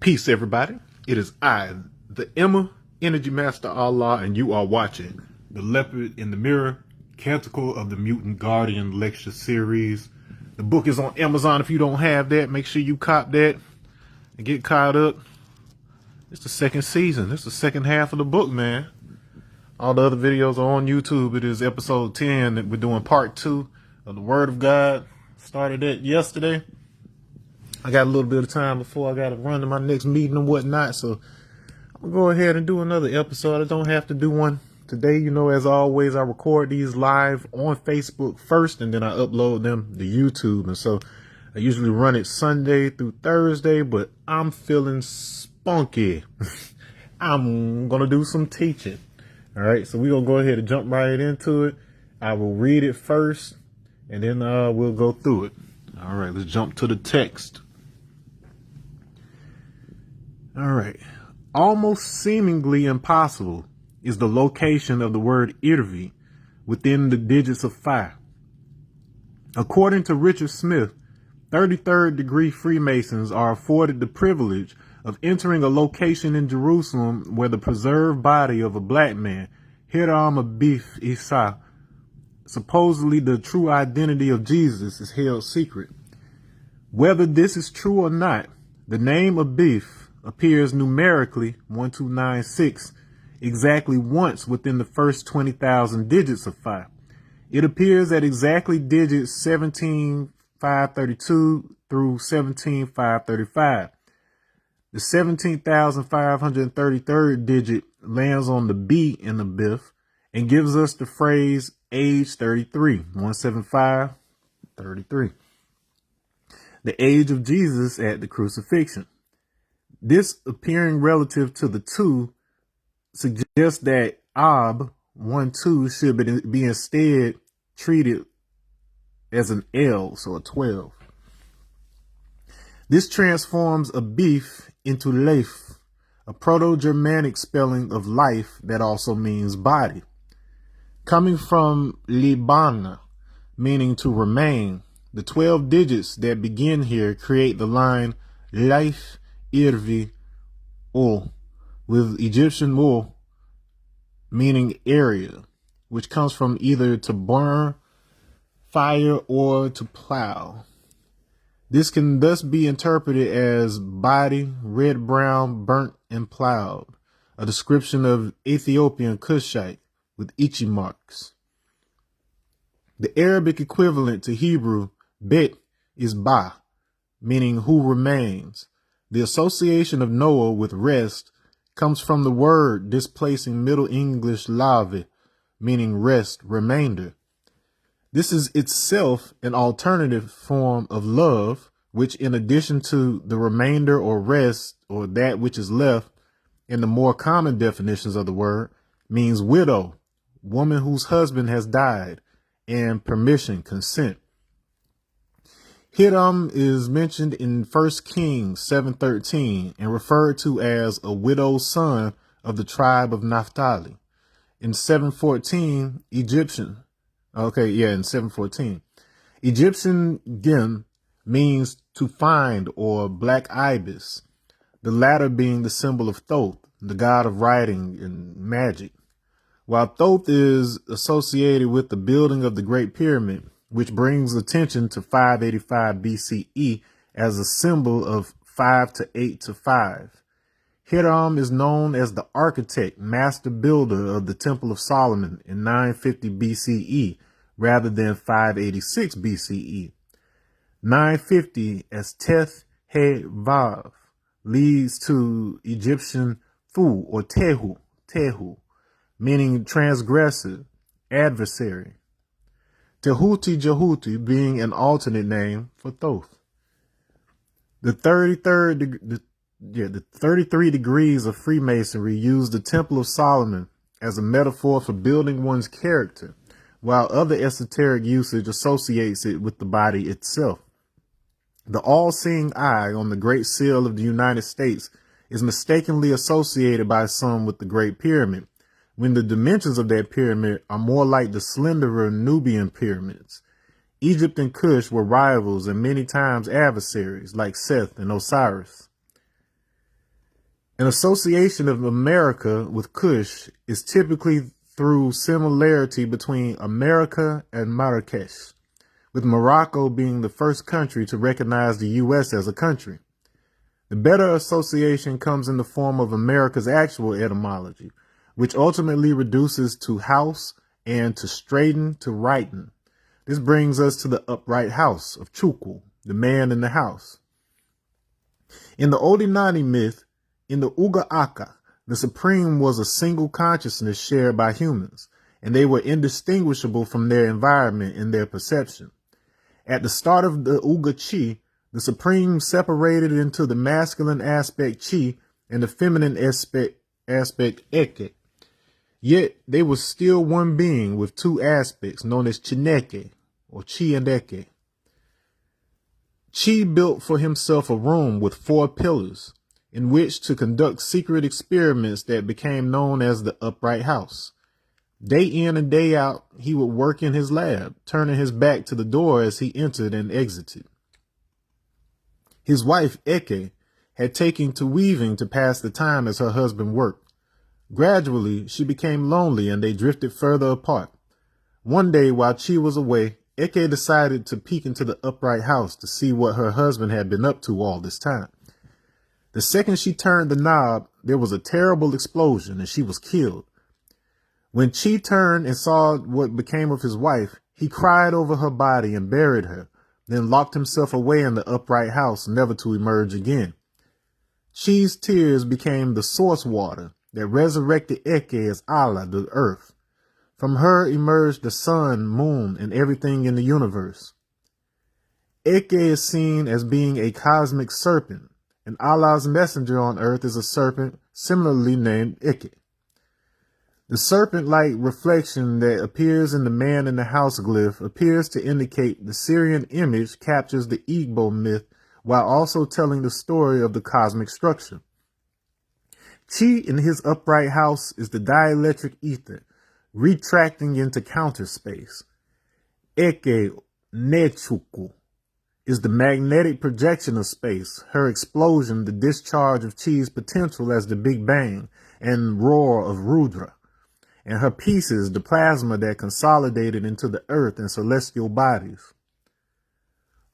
Peace, everybody. It is I, the Emma Energy Master Allah, and you are watching the Leopard in the Mirror, Canticle of the Mutant Guardian lecture series. The book is on Amazon. If you don't have that, make sure you cop that and get caught up. It's the second season. It's the second half of the book, man. All the other videos are on YouTube. It is episode 10 that we're doing part 2 of the Word of God. Started it yesterday. I got a little bit of time before I got to run to my next meeting and whatnot, so I'm going to go ahead and do another episode. I don't have to do one today. You know, as always, I record these live on Facebook first, and then I upload them to YouTube. And so I usually run it Sunday through Thursday, but I'm feeling spunky. I'm going to do some teaching. All right, so we're going to go ahead and jump right into it. I will read it first, and then we'll go through it. All right, let's jump to the text. All right. Almost seemingly impossible is the location of the word Irvi within the digits of phi. According to Richard Smith, 33rd degree Freemasons are afforded the privilege of entering a location in Jerusalem where the preserved body of a black man, Hiram Abif Isa, supposedly the true identity of Jesus, is held secret. Whether this is true or not, the name Abif appears numerically 1296 exactly once within the first 20,000 digits of phi. It appears at exactly digits 17,532 through 17,535. The 17,533rd digit lands on the B in the Abif and gives us the phrase age 33, 175, 33. The age of Jesus at the crucifixion. This appearing relative to the 2 suggests that Ab 1-2 should be instead treated as an L, so a 12. This transforms a beef into leif, a Proto-Germanic spelling of life that also means body. Coming from Libana, meaning to remain, the 12 digits that begin here create the line life Irvi O, with Egyptian O meaning area, which comes from either to burn, fire, or to plow. This can thus be interpreted as body, red, brown, burnt, and plowed, a description of Ethiopian Cushite with Ichi marks. The Arabic equivalent to Hebrew bet is ba, meaning who remains. The association of Noah with rest comes from the word displacing Middle English lave, meaning rest, remainder. This is itself an alternative form of love, which in addition to the remainder or rest or that which is left in the more common definitions of the word, means widow, woman whose husband has died, and permission, consent. Hiram is mentioned in 1 Kings 7:13 and referred to as a widow's son of the tribe of Naphtali. In 7:14, in 7:14, Egyptian Gim means to find or black ibis, the latter being the symbol of Thoth, the god of writing and magic. While Thoth is associated with the building of the Great Pyramid, which brings attention to 585 BCE as a symbol of 5 to 8 to 5. Hiram is known as the architect, master builder of the Temple of Solomon in 950 BCE rather than 586 BCE. 950 as Teth He Vav leads to Egyptian Fu or Tehu, meaning transgressor, adversary. Tehuti Jehuti being an alternate name for Thoth. The 33 degrees of Freemasonry use the Temple of Solomon as a metaphor for building one's character, while other esoteric usage associates it with the body itself. The all-seeing eye on the Great Seal of the United States is mistakenly associated by some with the Great Pyramid, when the dimensions of that pyramid are more like the slenderer Nubian pyramids. Egypt and Cush were rivals and many times adversaries, like Seth and Osiris. An association of America with Kush is typically through similarity between America and Marrakesh, with Morocco being the first country to recognize the U.S. as a country. The better association comes in the form of America's actual etymology, which ultimately reduces to house and to straighten to righten. This brings us to the upright house of Chukwu, the man in the house. In the Odinani myth, in the Uga Aka, the Supreme was a single consciousness shared by humans, and they were indistinguishable from their environment in their perception. At the start of the Uga Chi, the Supreme separated into the masculine aspect Chi and the feminine aspect Eke. Yet they were still one being with two aspects known as Chineke, or Chi and Eke. Chi built for himself a room with 4 pillars, in which to conduct secret experiments that became known as the upright house. Day in and day out, he would work in his lab, turning his back to the door as he entered and exited. His wife, Eke, had taken to weaving to pass the time as her husband worked. Gradually, she became lonely and they drifted further apart. One day, while Chi was away, Eke decided to peek into the upright house to see what her husband had been up to all this time. The second she turned the knob, there was a terrible explosion and she was killed. When Chi turned and saw what became of his wife, he cried over her body and buried her, then locked himself away in the upright house, never to emerge again. Chi's tears became the source water that resurrected Eke as Allah, the earth. From her emerged the sun, moon, and everything in the universe. Eke is seen as being a cosmic serpent, and Allah's messenger on earth is a serpent similarly named Eke. The serpent-like reflection that appears in the man in the house glyph appears to indicate the Syrian image captures the Igbo myth while also telling the story of the cosmic structure. Chi in his upright house is the dielectric ether, retracting into counter space. Eke Nechukwu is the magnetic projection of space, her explosion the discharge of Chi's potential as the Big Bang and roar of Rudra, and her pieces the plasma that consolidated into the earth and celestial bodies.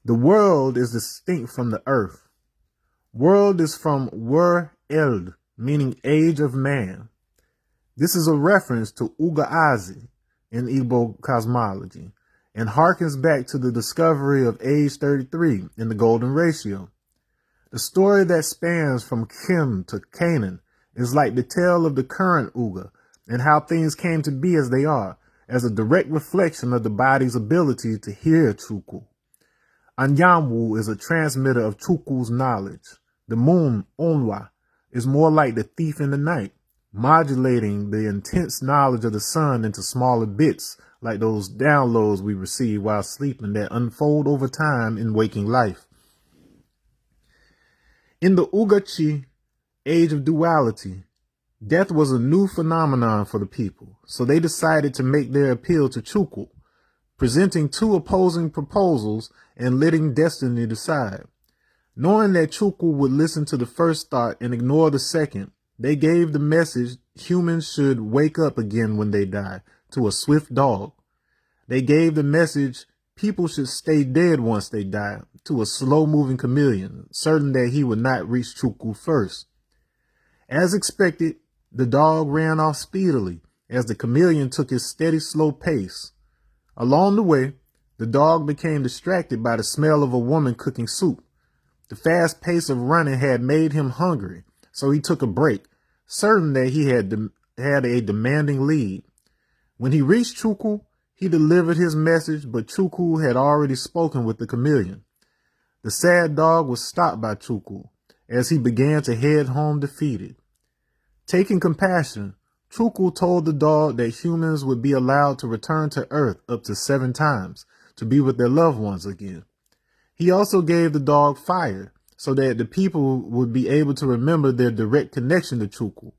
The world is distinct from the earth. World is from Wer Eld, meaning age of man. This is a reference to Ugaazi in Igbo cosmology, and harkens back to the discovery of age 33 in the golden ratio. The story that spans from Kim to Canaan is like the tale of the current Uga and how things came to be as they are, as a direct reflection of the body's ability to hear Chukwu. Anyanwu is a transmitter of Chukwu's knowledge. The moon, Onwa, is more like the thief in the night, modulating the intense knowledge of the sun into smaller bits, like those downloads we receive while sleeping that unfold over time in waking life. In the Ugachi, age of duality, death was a new phenomenon for the people, so they decided to make their appeal to Chukwu, presenting 2 opposing proposals and letting destiny decide. Knowing that Chukwu would listen to the first thought and ignore the second, they gave the message humans should wake up again when they die to a swift dog. They gave the message people should stay dead once they die to a slow-moving chameleon, certain that he would not reach Chukwu first. As expected, the dog ran off speedily as the chameleon took his steady, slow pace. Along the way, the dog became distracted by the smell of a woman cooking soup. The fast pace of running had made him hungry, so he took a break, certain that he had a demanding lead. When he reached Chukwu, he delivered his message, but Chukwu had already spoken with the chameleon. The sad dog was stopped by Chukwu as he began to head home defeated. Taking compassion, Chukwu told the dog that humans would be allowed to return to Earth up to 7 times to be with their loved ones again. He also gave the dog fire so that the people would be able to remember their direct connection to Chukwu.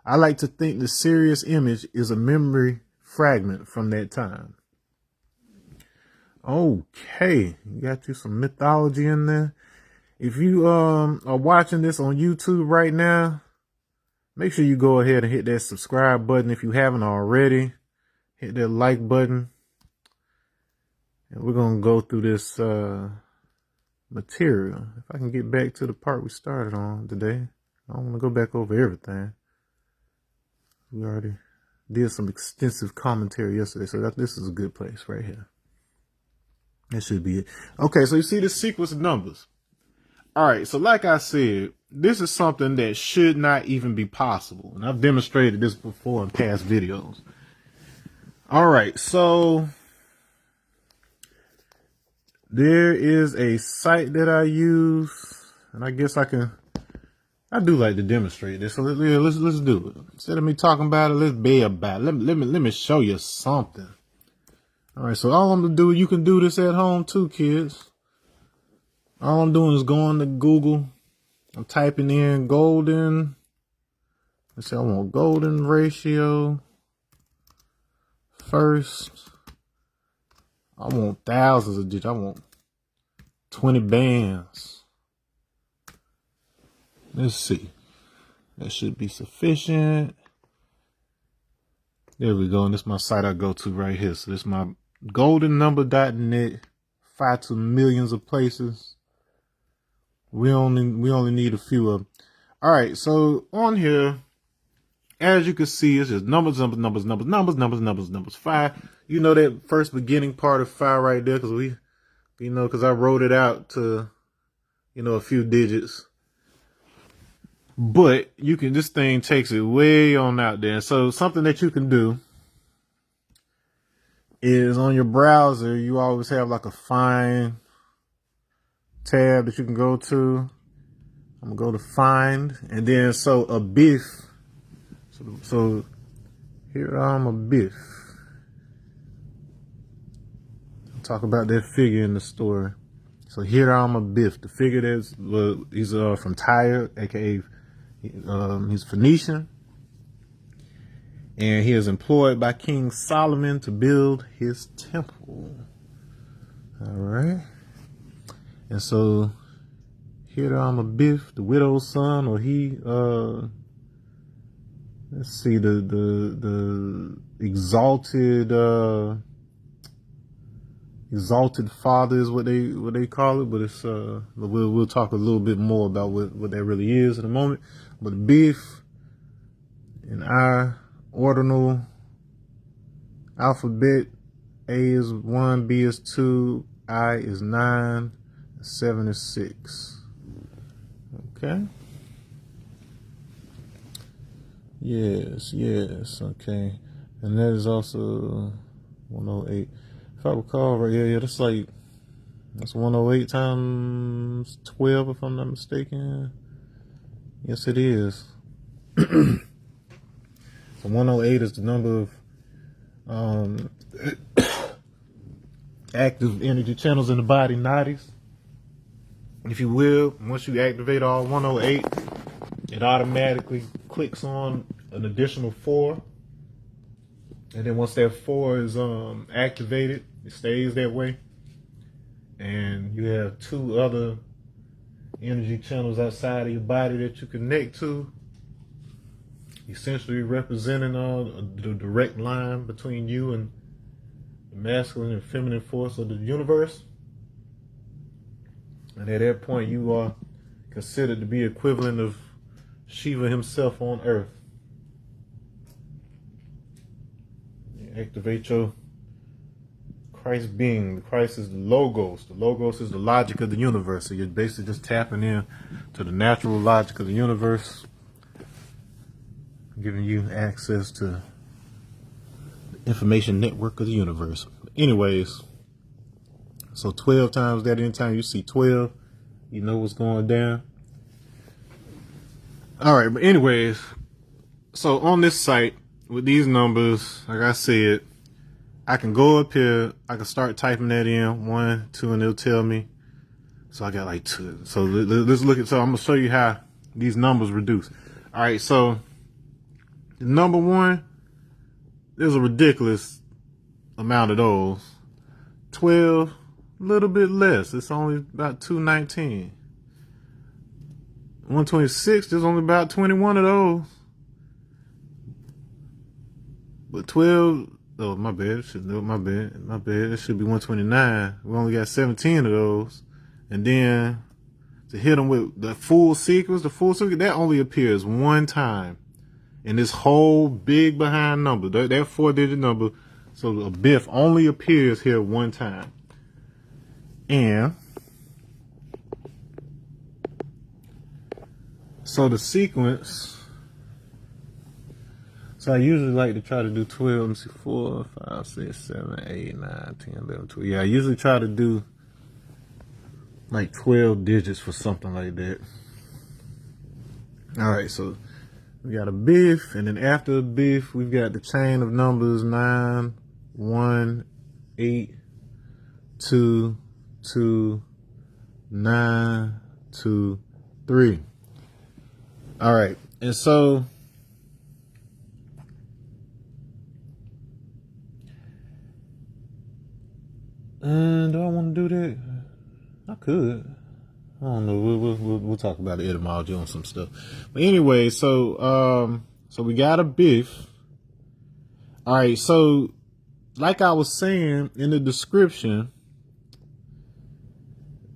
I like to think the serious image is a memory fragment from that time. Okay, got you some mythology in there. If you are watching this on YouTube right now, Make sure you go ahead and hit that subscribe button if you haven't already. Hit that like button. And we're going to go through this material. If I can get back to the part we started on today. I don't want to go back over everything. We already did some extensive commentary yesterday, so this is a good place right here. That should be it. Okay, so you see this sequence of numbers. All right, so like I said, this is something that should not even be possible. And I've demonstrated this before in past videos. All right, so there is a site that I use, and I guess I do like to demonstrate this. So let's do it. Instead of me talking about it, let's be about it. Let me show you something. All right, so all I'm gonna do, you can do this at home too, kids. All I'm doing is going to Google. I'm typing in golden. Let's say I want golden ratio first. I want thousands of digits. I want 20 bands. Let's see. That should be sufficient. There we go. And this is my site I go to right here. So this is my goldennumber.net. 5 to millions of places. We only need a few of them. All right, so on here, as you can see, it's just numbers. 5. You know that first beginning part of 5 right there, because because I wrote it out to, a few digits. But this thing takes it way on out there. So something that you can do is on your browser, you always have like a find tab that you can go to. I'm gonna go to find, and then so a biff. So here I'm a biff. Talk about that figure in the story. So here I'm a biff. The figure he's from Tyre, aka he's Phoenician, and he is employed by King Solomon to build his temple. All right. And so here I'm a biff, the widow's son, or he let's see, the exalted father is what they call it, but it's but we'll talk a little bit more about what that really is in a moment. But biff in our ordinal alphabet, A is 1, B is 2, I is 9, 7 is 6. Okay. Yes, okay. And that is also 108. If I recall right, yeah, that's 108 times 12, if I'm not mistaken. Yes, it is. So 108 is the number of active energy channels in the body, nadis. If you will, once you activate all 108, it automatically clicks on an additional 4. And then once that 4 is activated, it stays that way. And you have 2 other energy channels outside of your body that you connect to, essentially representing the direct line between you and the masculine and feminine force of the universe. And at that point, you are considered to be equivalent of Shiva himself on Earth. You activate your Christ being. The Christ is the logos. The logos is the logic of the universe. So you're basically just tapping in to the natural logic of the universe, giving you access to the information network of the universe. Anyways, so 12 times that, anytime you see 12, you know what's going down. All right, but anyways, so on this site with these numbers, like I said, I can go up here, I can start typing that in, 1, 2, and it'll tell me. So I got like 2. So let's look at, so I'm gonna show you how these numbers reduce. All right, so number 1, there's a ridiculous amount of those. 12, a little bit less. It's only about 219. 126, there's only about 21 of those. But 12, oh, my bad. My bad. It should be 129. We only got 17 of those. And then to hit them with the full sequence, that only appears one time in this whole big behind number. That 4-digit number. So a biff only appears here one time. And so the sequence, so I usually like to try to do 12, let me see, 4, 5, 6, 7, 8, 9, 10, 11, 12. Yeah, I usually try to do like 12 digits for something like that. All right, so we got a biff, and then after the biff, we've got the chain of numbers 9, 1, 8, 2, 2, 9, 2, 3. All right, and so do I want to do that? I could. I don't know. We'll talk about the etymology on some stuff. But anyway, so we got a biff. All right, so like I was saying in the description,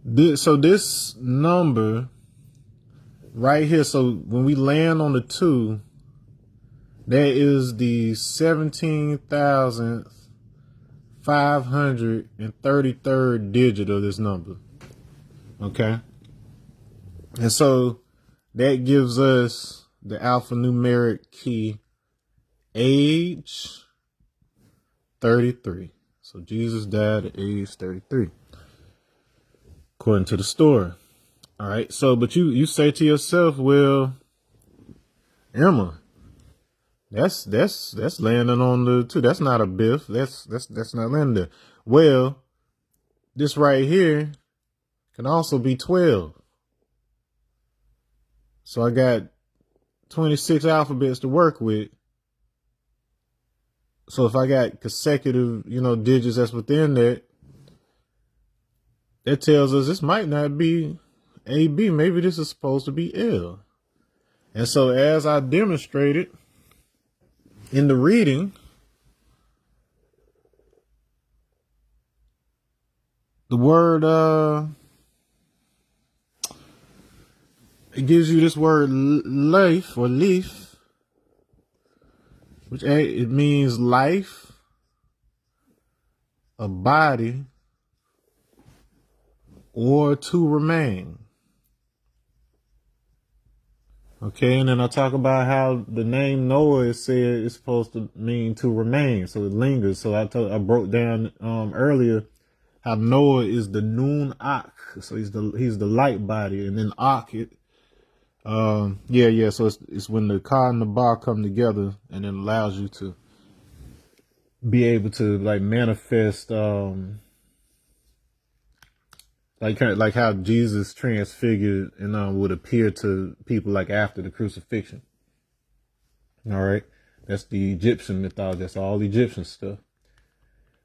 this number right here, so when we land on the 2, that is the 17,533rd digit of this number. Okay. And so that gives us the alphanumeric key age 33. So Jesus died at age 33, according to the story. All right. So, but you say to yourself, well, Emma, that's landing on the 2. That's not a biff. That's not landing there. Well, this right here can also be 12. So I got 26 alphabets to work with. So if I got consecutive, digits that's within that, that tells us this might not be AB. Maybe this is supposed to be L. And so as I demonstrated in the reading, the word, it gives you this word life or leaf, which it means life, a body, or to remain. Okay, and then I talk about how the name Noah is said is supposed to mean to remain, so it lingers. So I broke down earlier how Noah is the Nun Ak, so he's the light body, and then Ak so it's when the Ka and the Ba come together, and it allows you to be able to like manifest like how Jesus transfigured and would appear to people like after the crucifixion. All right, that's the Egyptian mythology. That's all Egyptian stuff.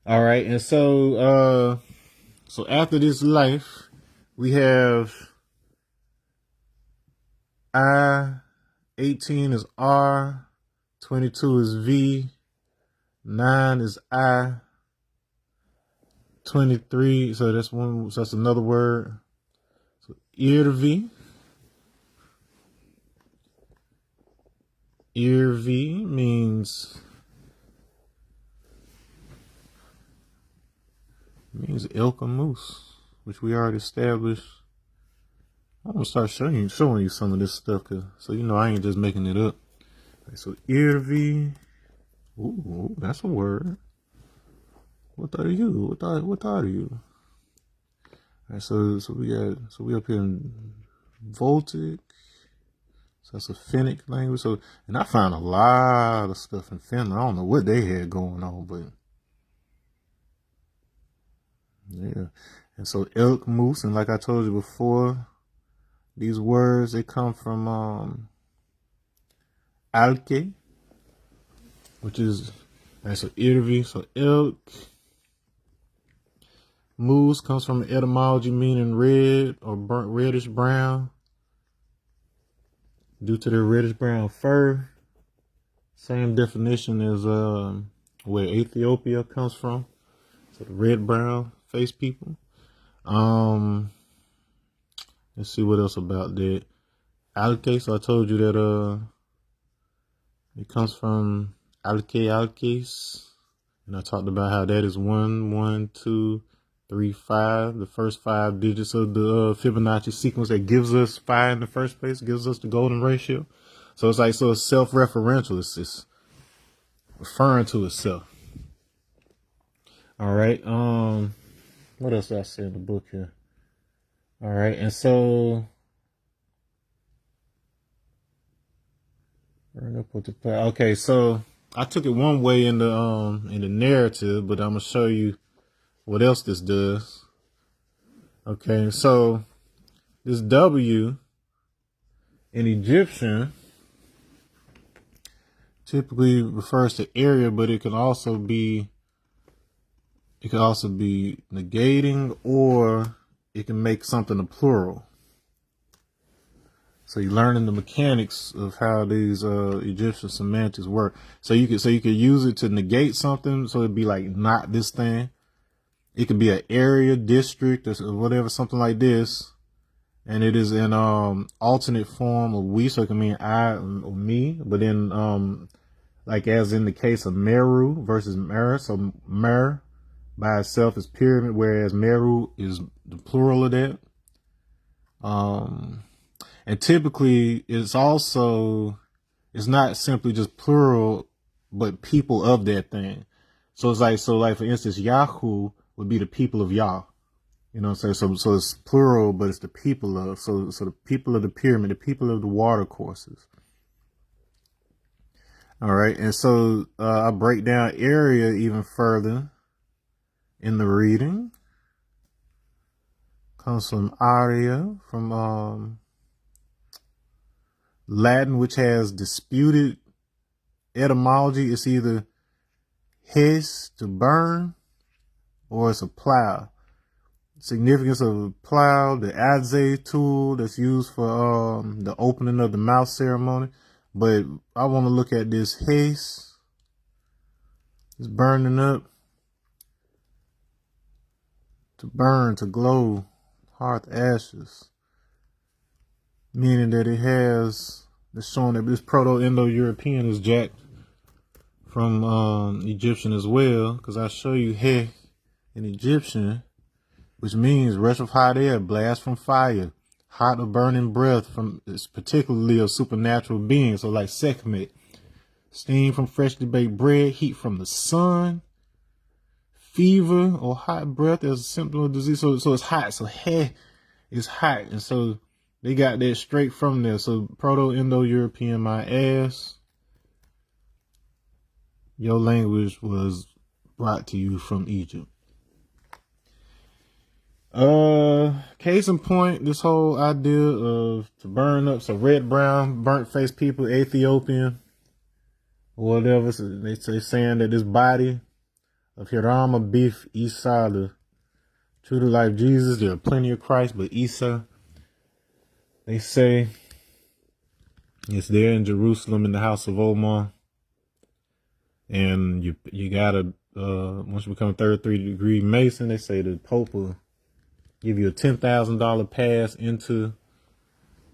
All right, and so after this life, we have I, 18 is R, 22 is V, 9 is I, 23, so that's one, so that's another word. So Irvi. Irvi means elk or moose, which we already established. I'm gonna start showing you some of this stuff, so I ain't just making it up. Right, so Irvi, ooh, that's a word. What are you? What are you? All right, so we up here in Voltic. So that's a Finnic language. So, and I found a lot of stuff in Finland. I don't know what they had going on, but yeah. And so elk, moose, and like I told you before, these words, they come from alke, which is, right, so Irvi, so elk. Moose comes from etymology meaning red or burnt reddish brown, due to their reddish brown fur. Same definition as where Ethiopia comes from. So the red brown face people. Let's see what else about that. Alke, so I told you that it comes from Alkes. And I talked about how that is 1, 1, 2, 3, 5. The first 5 digits of the Fibonacci sequence that gives us 5 in the first place, gives us the golden ratio. So it's like, so it's self-referential. It's just referring to itself. All right. What else did I say in the book here? All right. And so, okay. So I took it one way in the narrative, but I'm gonna show you what else this does. Okay. So this W in Egyptian typically refers to area, but it can also be negating, or it can make something a plural. So you're learning the mechanics of how these Egyptian semantics work. So you could use it to negate something. So it'd be like not this thing. It could be an area, district, or whatever, something like this. And it is in alternate form of we, so it can mean I or me. But then like as in the case of Meru versus Mer, so Mer by itself is pyramid, whereas Meru is the plural of that. And typically it's not simply just plural, but people of that thing. So it's like, for instance, Yahoo would be the people of Yah. You know what I'm saying? So it's plural, but it's the people of, so the people of the pyramid, the people of the water courses. All right. And so I break down area even further in the reading. Comes from aria, from Latin, which has disputed etymology. It's either hes, to burn, or it's a plow. Significance of a plow, the adze tool that's used for the opening of the mouth ceremony. But I want to look at this hes. It's burning up. To burn, to glow, hearth ashes. Meaning that it's showing that this Proto-Indo-European is jacked from Egyptian as well. Because I show you he in Egyptian, which means rush of hot air, blast from fire, hot or burning breath from, it's particularly a supernatural being. So like Sekhmet, steam from freshly baked bread, heat from the sun, fever or hot breath as a symptom of disease. So it's hot. So he is hot. And so they got that straight from there. So Proto-Indo-European, my ass. Your language was brought to you from Egypt. Case in point, this whole idea of to burn up, so red, brown, burnt face people, Ethiopian, or whatever. So they saying that this body of Hiram Beef, Isa, the true to life Jesus, there are plenty of Christ, but Isa, they say it's there in Jerusalem in the house of Omar. And you gotta, once you become a 33rd degree Mason, they say the Pope will give you a $10,000 pass into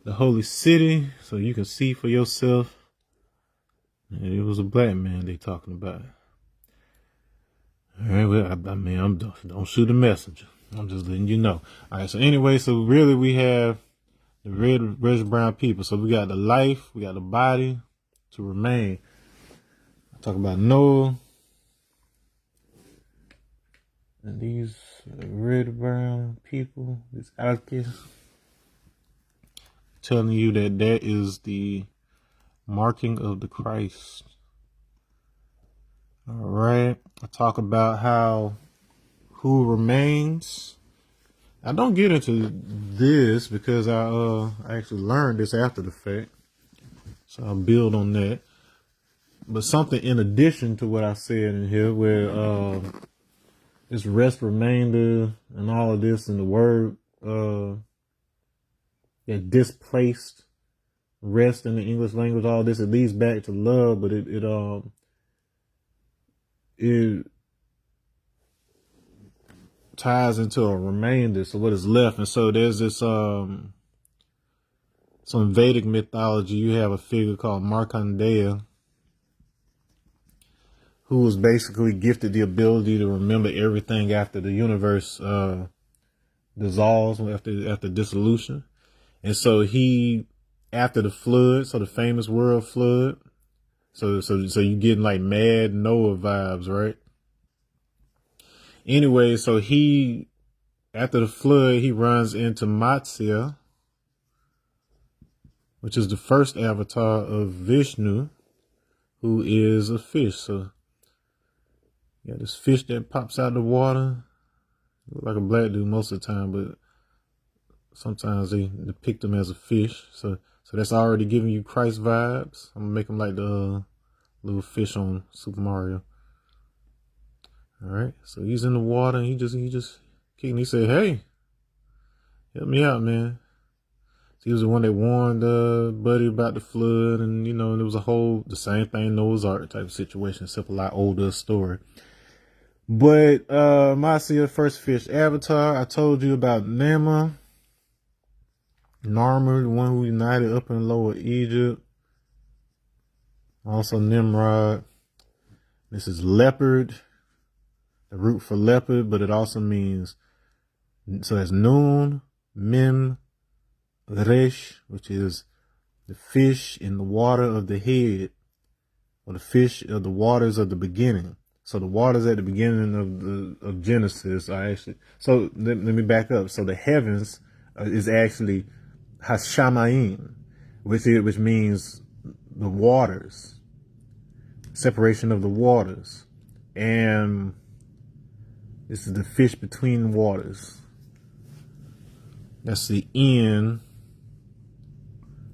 the holy city so you can see for yourself. And it was a black man they talking about. All right, well, I'm don't shoot the messenger. I'm just letting you know. All right, so anyway, so really we have the red brown people. So we got the life, we got the body to remain. I talk about Noah. And these red brown people, these alkies, telling you that is the marking of the Christ. All right. I talk about who remains. I don't get into this because I actually learned this after the fact. So I'll build on that. But something in addition to what I said in here where this rest remainder and all of this and the word that displaced rest in the English language, all this, it leads back to love, but it ties into a remainder, so what is left. And so there's this some Vedic mythology. You have a figure called Markandeya, who was basically gifted the ability to remember everything after the universe dissolves, after dissolution. And so he, after the flood, so the famous world flood, so you getting like mad Noah vibes, right? Anyway, so he, after the flood, he runs into Matsya, which is the first avatar of Vishnu, who is a fish. So you got this fish that pops out of the water, look like a black dude most of the time, but sometimes they depict him as a fish. So that's already giving you Christ vibes. I'm gonna make him like the little fish on Super Mario. All right, so he's in the water, and he just kicking. He said, "Hey, help me out, man." So he was the one that warned Buddy about the flood, and and it was the same thing, Noah's Ark type of situation, except a lot older story. But Matsya, first fish avatar. I told you about Narmer, the one who united Upper and Lower Egypt. Also Nimrod. This is Leopard, the root for leopard, but it also means, so that's Nun, Mem, Resh, which is the fish in the water of the head, or the fish of the waters of the beginning. So the waters at the beginning of Genesis are actually, so let me back up. So the heavens is actually Hashamayim, which means the waters, separation of the waters. And this is the fish between the waters. That's the N.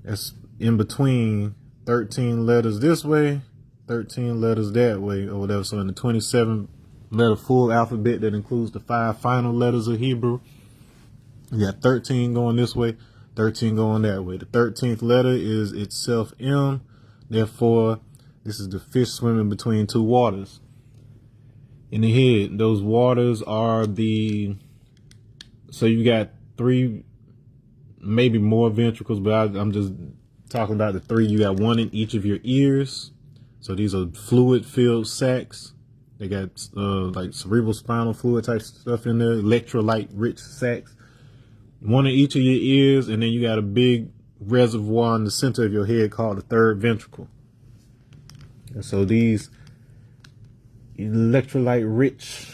That's in between 13 letters this way, 13 letters that way, or whatever. So in the 27 letter full alphabet that includes the 5 final letters of Hebrew, you got 13 going this way, 13 going that way. The 13th letter is itself M. Therefore, this is the fish swimming between 2 waters. In the head, those waters are so you got 3, maybe more ventricles, but I'm just talking about the 3. You got 1 in each of your ears. So these are fluid-filled sacs. They got like cerebral spinal fluid type stuff in there, electrolyte-rich sacs. 1 in each of your ears, and then you got a big reservoir in the center of your head called the 3rd ventricle. And so these electrolyte-rich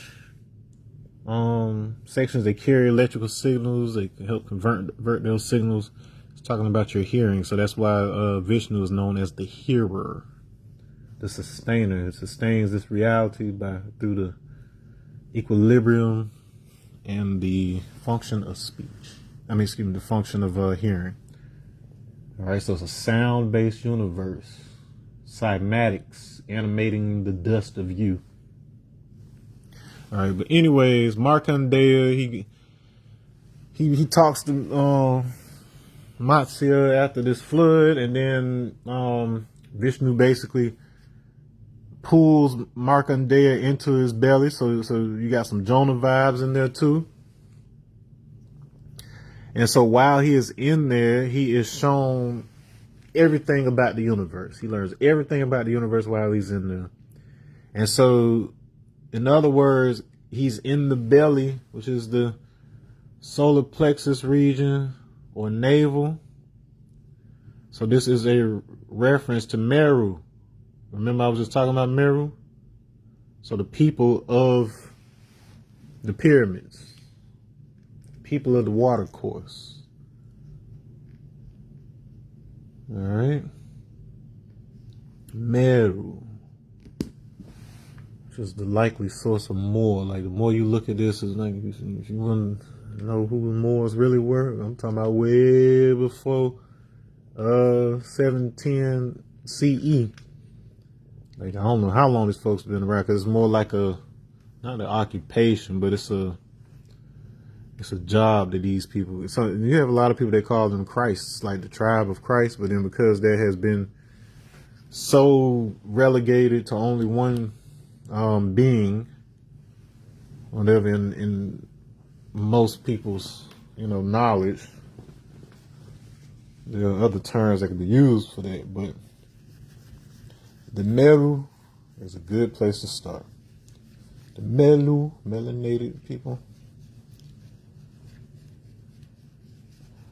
sections, they carry electrical signals. They can help convert those signals. It's talking about your hearing. So that's why Vishnu is known as the hearer, the sustainer. It sustains this reality through the equilibrium and the function of speech. The function of hearing. All right, so it's a sound-based universe. Cymatics animating the dust of you. All right, but anyways, Markandeya, he talks to Matsya after this flood, and then Vishnu basically pulls Markandeya into his belly. So you got some Jonah vibes in there too. And so while he is in there, he is shown everything about the universe. He learns everything about the universe while he's in there. And so, in other words, he's in the belly, which is the solar plexus region or navel. So this is a reference to Meru. Remember I was just talking about Meru? So the people of the pyramids, people of the water course. All right. Meru, which is the likely source of more. Like the more you look at this, is like if you want to know who the Moors really were, I'm talking about way before 710 CE. Like I don't know how long these folks have been around, because it's more like not an occupation, but it's It's a job that these people. So you have a lot of people that call them Christs, like the tribe of Christ. But then because that has been so relegated to only one being, whatever in most people's knowledge, there are other terms that can be used for that. But the Meru is a good place to start. The melanated people.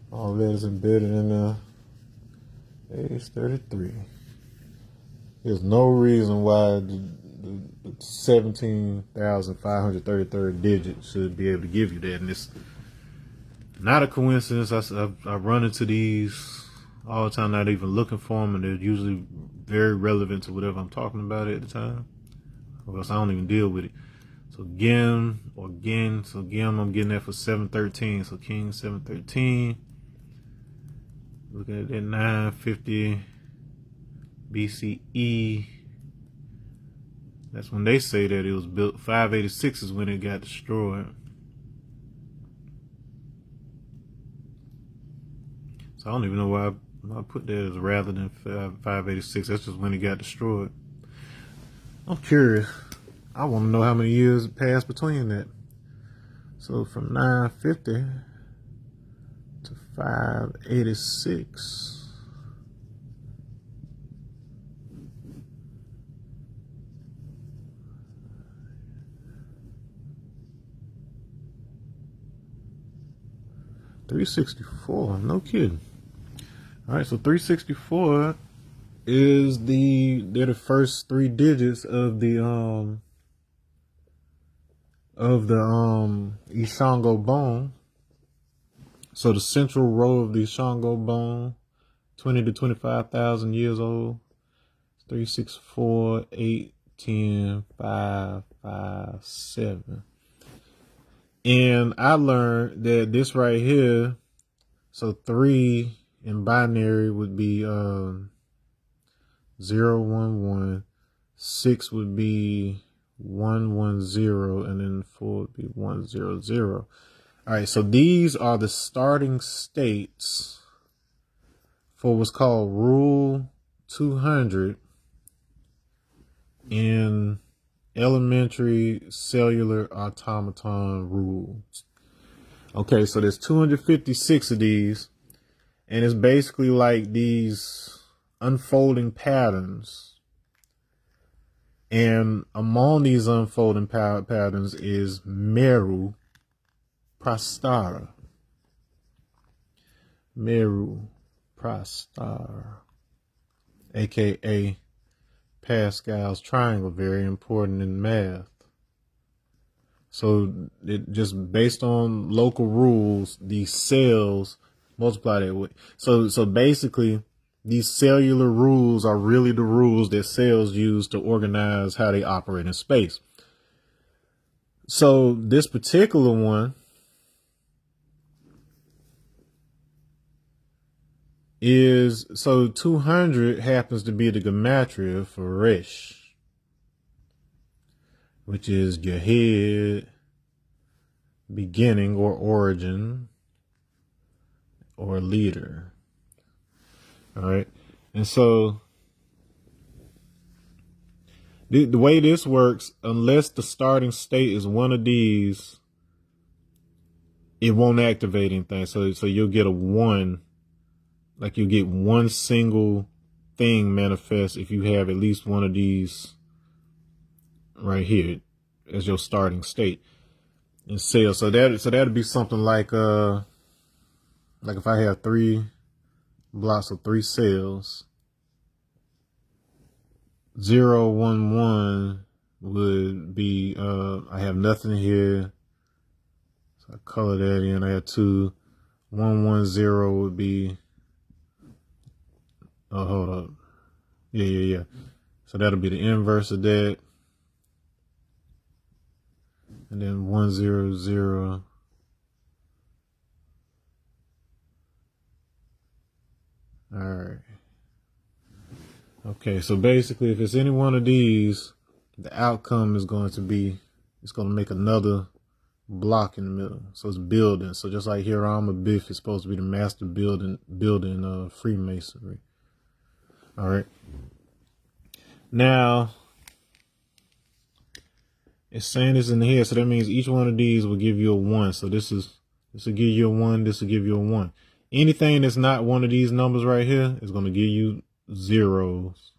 All that is embedded in age 33. There's no reason why the 17,533rd digit should be able to give you that. And it's not a coincidence. I run into these all the time, not even looking for them, and they're usually very relevant to whatever I'm talking about at the time. Or else I don't even deal with it. So Gim, I'm getting that for 713. So King 713. Looking at that 950 BCE. That's when they say that it was built. 586 is when it got destroyed. So I don't even know why I put that as rather than 586. That's just when it got destroyed. I'm curious. I want to know how many years passed between that. So from 950 to 586. $364, no kidding. All right, so 364 is they're the first three digits of the Ishango bone. So the central row of the Ishango bone, 20 to 25,000 years old. 3, 6, 4, 8, 10, 5, 5, 7. And I learned that this right here, so 3 in binary would be 0, 1, 1. 6 would be 1, 1, 0, and then 4 would be 1, 0, 0. All right, so these are the starting states for what's called Rule 200 in elementary cellular automaton rules. Okay, so there's 256 of these, and it's basically like these unfolding patterns. And among these unfolding patterns is Meru Prastara. Meru Prastara, aka Pascal's triangle, very important in math. So it just based on local rules, these cells multiply that way. So basically, these cellular rules are really the rules that cells use to organize how they operate in space. So this particular one is, so 200 happens to be the gematria for Resh, which is your head, beginning or origin, or leader. All right. And so the way this works, unless the starting state is one of these, it won't activate anything. So you'll get a 1, like you get one single thing manifest if you have at least one of these right here as your starting state in cell. So that'd be something like if I have 3 blocks of 3 cells, 0, 1, 1 would be I have nothing here, so I color that in. I have 2, 1, 1, 0 would be, oh, hold up, yeah, so that'll be the inverse of that. And then 1, 0, 0. All right. Okay, so basically, if it's any one of these, the outcome is going to be, it's going to make another block in the middle. So it's building. So just like Hiram Abiff is supposed to be the master building Freemasonry. All right. Now, it's saying this in here, so that means each one of these will give you a 1. So this will give you a 1, this will give you a 1. Anything that's not one of these numbers right here is going to give you zeros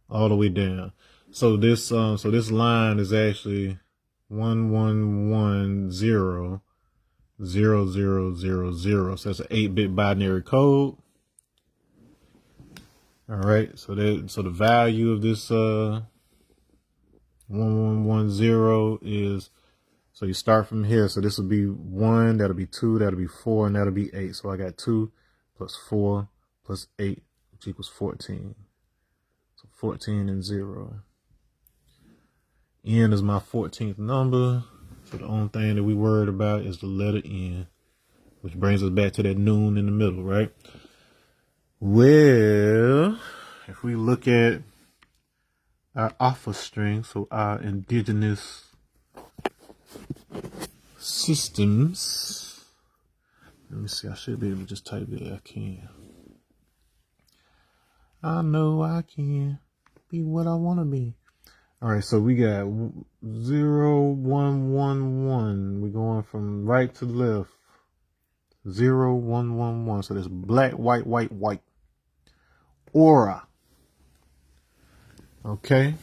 all the way down. So this line is actually 1110 0000. So that's an 8-bit binary code. All right. So the value of this 1110 is, so you start from here. So this will be 1, that'll be 2, that'll be 4, and that'll be 8. So I got 2 plus 4 plus 8, which equals 14. So 14 and 0. N is my 14th number. So the only thing that we worried about is the letter N, which brings us back to that noon in the middle, right? Well, if we look at our alpha string, so our indigenous systems. Let me see, I should be able to just type it. I can. I know I can be what I want to be. All right, so we got 0, 1, 1, 1. We're going from right to left. 0, 1, 1, 1. So there's black, white, white, white. Aura. Okay.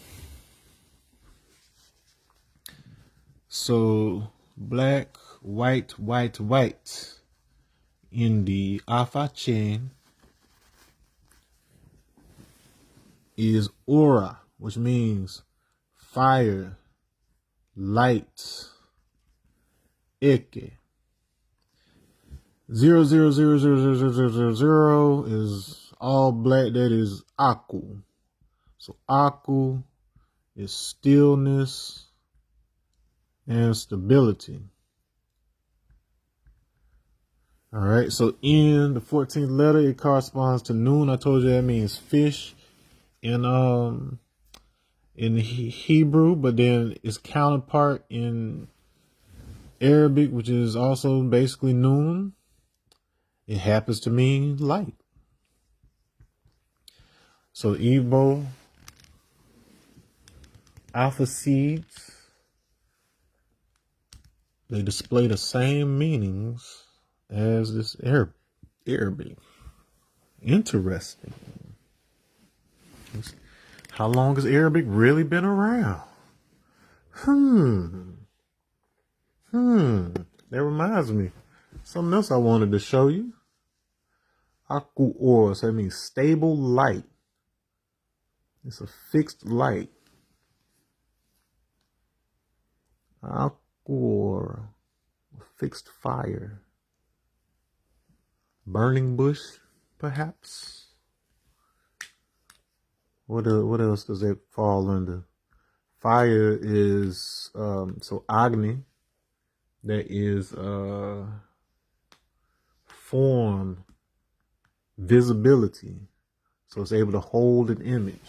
So black, white, white, white in the alpha chain is aura, which means fire, light, eke. 0, 0, 0, 0, 0, 0, 0, 0, 0 is all black. That is Aku. So Aku is stillness and stability. All right. So in the 14th letter, it corresponds to noon. I told you that means fish in Hebrew, but then its counterpart in Arabic, which is also basically noon, it happens to mean light. So Igbo alpha seeds, they display the same meanings as this Arabic. Interesting. How long has Arabic really been around? That reminds me. Something else I wanted to show you. Aku or, so that means stable light. It's a fixed light. Aku or fixed fire. Burning bush, perhaps. What else does that fall under? Fire is so Agni. That is form, visibility. So it's able to hold an image.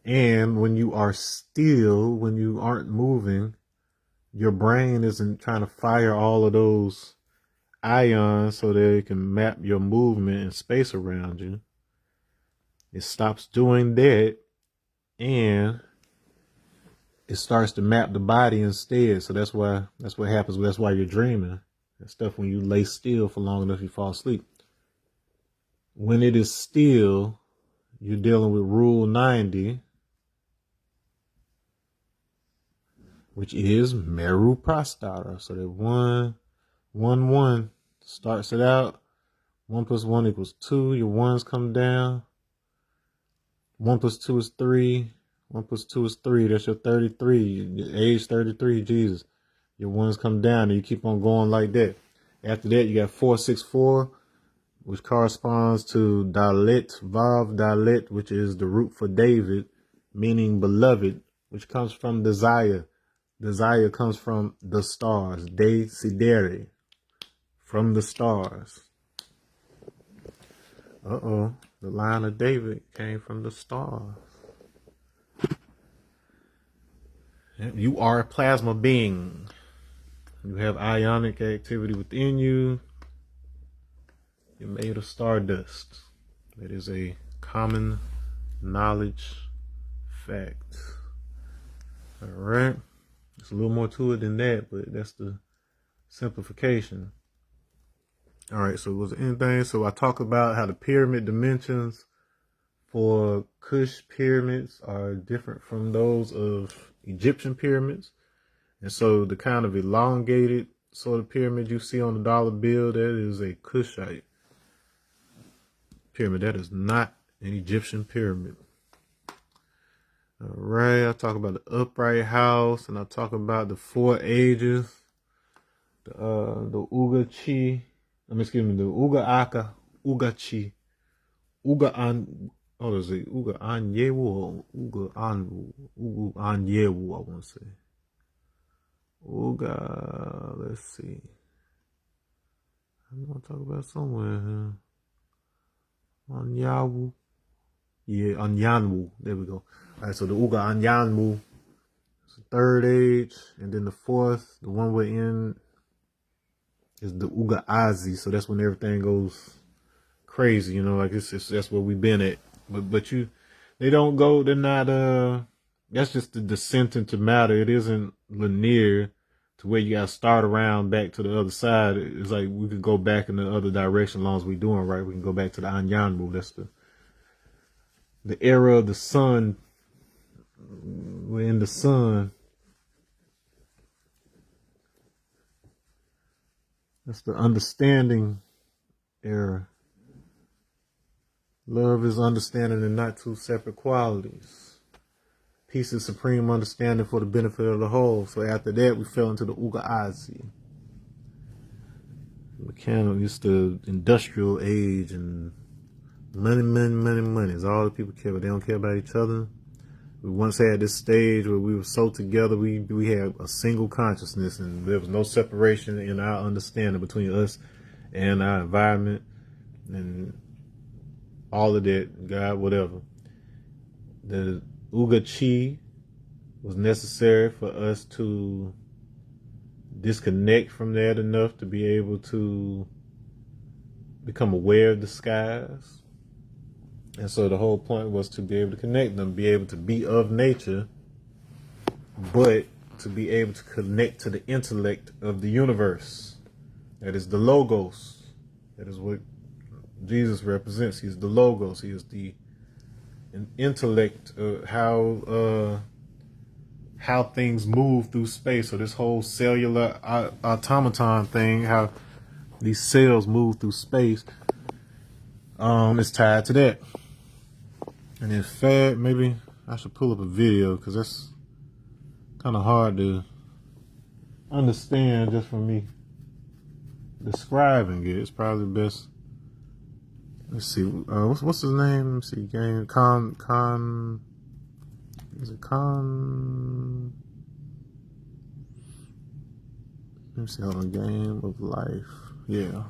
And when you are still, when you aren't moving, your brain isn't trying to fire all of those ions so that it can map your movement and space around you. It stops doing that and it starts to map the body instead. So that's what happens. That's why you're dreaming. That stuff, when you lay still for long enough, you fall asleep. When it is still, you're dealing with Rule 90, which is Meru Prastara. So that 1, 1, 1 starts it out. 1 plus 1 equals 2. Your ones come down. 1 plus 2 is 3. 1 plus 2 is 3. That's your 33. Your age 33, Jesus. Your ones come down and you keep on going like that. After that, you got 464, which corresponds to Dalet, Vav Dalet, which is the root for David, meaning beloved, which comes from desire. Desire comes from the stars. Desidere, from the stars. The line of David came from the stars. You are a plasma being. You have ionic activity within you. You're made of stardust. That is a common knowledge fact. All right. There's a little more to it than that, but that's the simplification. All right. So was there anything? So I talk about how the pyramid dimensions for Kush pyramids are different from those of Egyptian pyramids. And so the kind of elongated sort of pyramid you see on the dollar bill, that is a Kushite pyramid. That is not an Egyptian pyramid. All right, I talk about the upright house, and I talk about the 4 ages, the Uga Chi, the Uga Aka, Uga Chi, Uga An, oh, is it Uga Anyewu or Uga Anwu, Uga Anyewu, I want to say. Uga, let's see. I'm going to talk about somewhere here. Anyawu. Yeah, Anyanwu. There we go. All right, so the Uga Anyanwu is the 3rd age. And then the 4th, the one we're in, is the Uga Azi. So that's when everything goes crazy, you know, like that's where we've been at. But they don't go, they're not, that's just the descent into matter. It isn't linear to where you got to start around back to the other side. It's like we could go back in the other direction as long as we're doing right. We can go back to the Anyanwu. That's the era of the sun. We're in the sun. That's the understanding era. Love is understanding and not two separate qualities. Peace is supreme understanding for the benefit of the whole. So after that, we fell into the Uga Azi. Mechanical, it's the industrial age, and money is all the people care about. They don't care about each other. We once had this stage where we were so together, we had a single consciousness, and there was no separation in our understanding between us and our environment and all of that, God, whatever. The Uga Chi was necessary for us to disconnect from that enough to be able to become aware of the skies. And so the whole point was to be able to connect them, be able to be of nature, but to be able to connect to the intellect of the universe. That is the Logos. That is what Jesus represents. He is the Logos. He is the intellect of how things move through space. So this whole cellular automaton thing, how these cells move through space, is tied to that. And in fact, maybe I should pull up a video, because that's kind of hard to understand just from me describing it. It's probably best. Let's see. What's his name? Let's see. Is it Con? Let me see. Hold on. Game of Life. Yeah.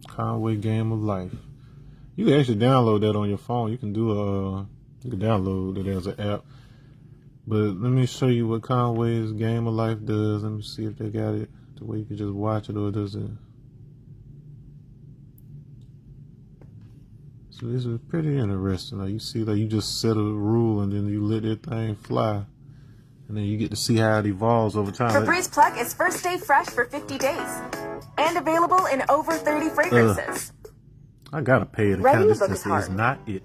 Conway Game of Life. You can actually download that on your phone. You can download it as an app. But let me show you what Conway's Game of Life does. Let me see if they got it the way you can just watch it, or does it? So this is pretty interesting. Like you see, like you just set a rule and then you let that thing fly. And then you get to see how it evolves over time. Febreze Plug is first day fresh for 50 days. And available in over 30 fragrances. I gotta pay it. Writing a book is Is hard. not it.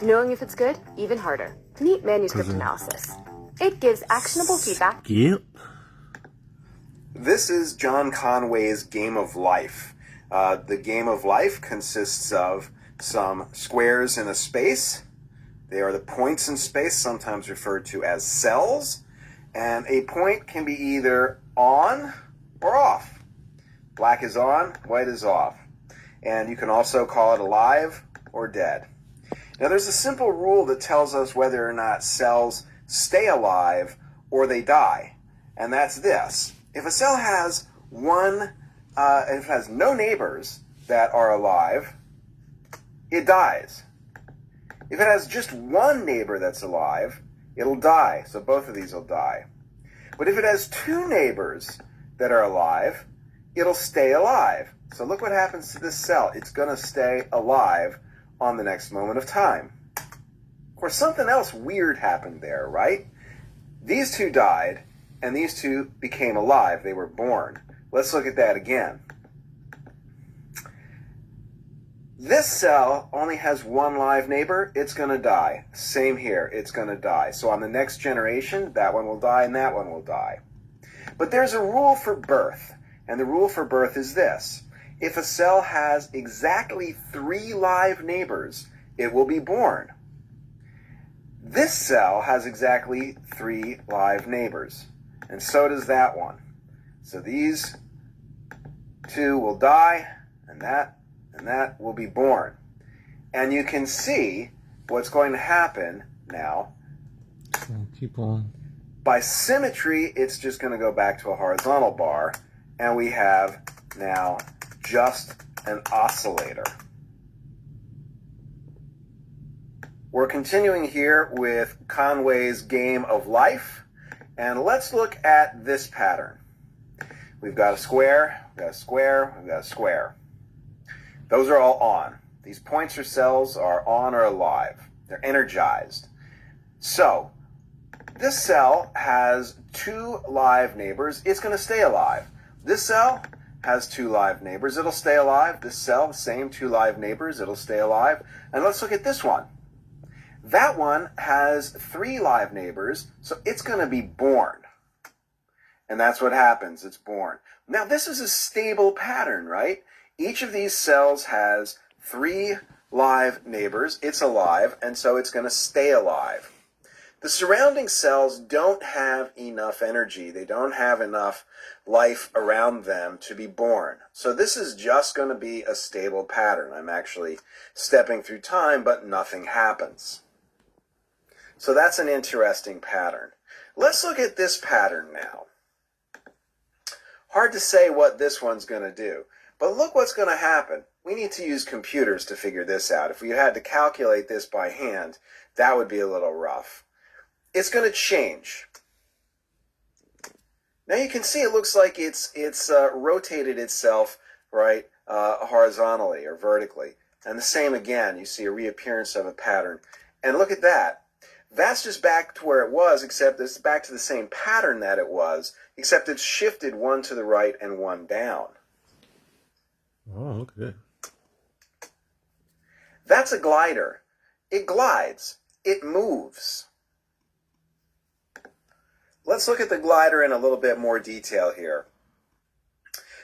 Knowing if it's good, even harder. Meet manuscript analysis. It gives actionable feedback. Yep. This is John Conway's Game of Life. The Game of Life consists of some squares in a space. They are the points in space, sometimes referred to as cells. And a point can be either on or off. Black is on, white is off. And you can also call it alive or dead. Now there's a simple rule that tells us whether or not cells stay alive or they die. And that's this. If a cell has if it has no neighbors that are alive, it dies. If it has just one neighbor that's alive, it'll die. So both of these will die. But if it has two neighbors that are alive, it'll stay alive. So look what happens to this cell. It's going to stay alive on the next moment of time. Of course, something else weird happened there, right? These two died, and these two became alive. They were born. Let's look at that again. This cell only has one live neighbor. It's going to die. Same here. It's going to die. So on the next generation, that one will die and that one will die. But there's a rule for birth, and the rule for birth is this. If a cell has exactly 3 live neighbors, it will be born. This cell has exactly 3 live neighbors, and so does that one. So these two will die, and that will be born. And you can see what's going to happen now. Keep on. By symmetry, it's just going to go back to a horizontal bar, and we have now just an oscillator. We're continuing here with Conway's game of life, and let's look at this pattern. We've got a square, we've got a square, we've got a square. Those are all on. These points or cells are on or alive. They're energized. So, this cell has 2 live neighbors. It's going to stay alive. This cell has 2 live neighbors. It'll stay alive. This cell, the same 2 live neighbors. It'll stay alive. And let's look at this one. That one has 3 live neighbors, so it's going to be born. And that's what happens. It's born. Now, this is a stable pattern, right? Each of these cells has 3 live neighbors. It's alive, and so it's going to stay alive. The surrounding cells don't have enough energy. They don't have enough life around them to be born. So this is just going to be a stable pattern. I'm actually stepping through time, but nothing happens. So that's an interesting pattern. Let's look at this pattern now. Hard to say what this one's going to do. But look what's going to happen. We need to use computers to figure this out. If we had to calculate this by hand, that would be a little rough. It's going to change. Now you can see it looks like it's rotated itself, right, horizontally or vertically. And the same again, you see a reappearance of a pattern. And look at that. That's just back to where it was, except it's back to the same pattern that it was, except it's shifted one to the right and one down. Oh, look at that. That's a glider. It glides. It moves. Let's look at the glider in a little bit more detail here.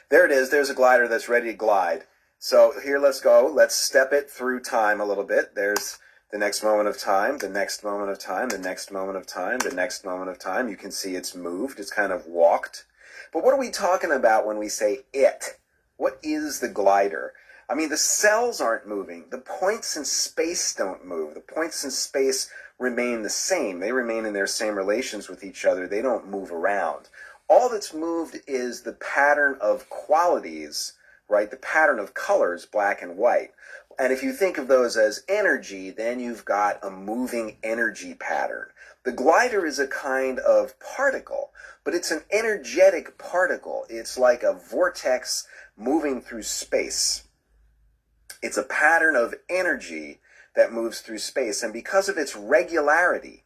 There it is. There's a glider that's ready to glide. So here, let's go. Let's step it through time a little bit. There's the next moment of time, the next moment of time, the next moment of time, the next moment of time. You can see it's moved. It's kind of walked. But what are we talking about when we say it? What is the glider? I mean, the cells aren't moving. The points in space don't move. The points in space remain the same. They remain in their same relations with each other. They don't move around. All that's moved is the pattern of qualities, right? The pattern of colors, black and white. And if you think of those as energy, then you've got a moving energy pattern. The glider is a kind of particle, but it's an energetic particle. It's like a vortex moving through space. It's a pattern of energy that moves through space. And because of its regularity,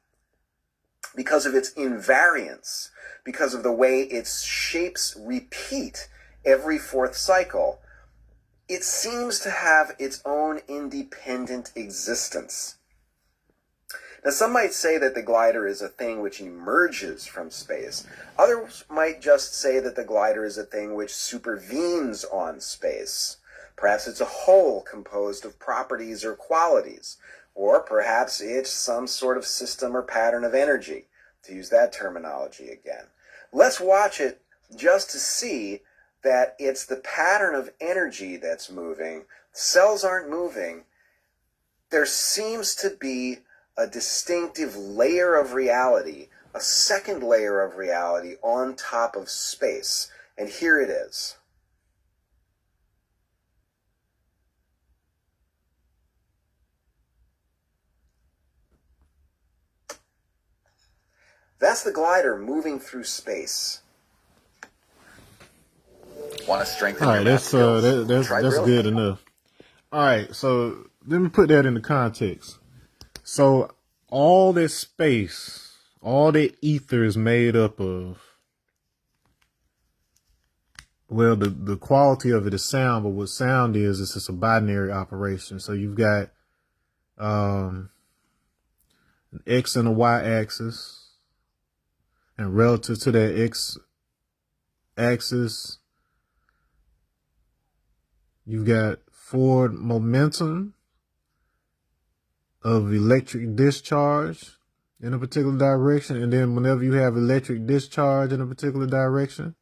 because of its invariance, because of the way its shapes repeat every 4th cycle, it seems to have its own independent existence. Now, some might say that the glider is a thing which emerges from space. Others might just say that the glider is a thing which supervenes on space. Perhaps it's a whole composed of properties or qualities. Or perhaps it's some sort of system or pattern of energy, to use that terminology again. Let's watch it just to see that it's the pattern of energy that's moving. Cells aren't moving. There seems to be a distinctive layer of reality, a second layer of reality on top of space. And here it is. That's the glider moving through space. Want to strengthen All your right, math skills? that's Try good brilliant. enough. All right, so let me put that into context. So all that space, all that ether is made up of, well, the quality of it is sound, but what sound is just a binary operation. So you've got an X and a Y axis, and relative to that X axis, you've got forward momentum of electric discharge in a particular direction. And then whenever you have electric discharge in a particular direction,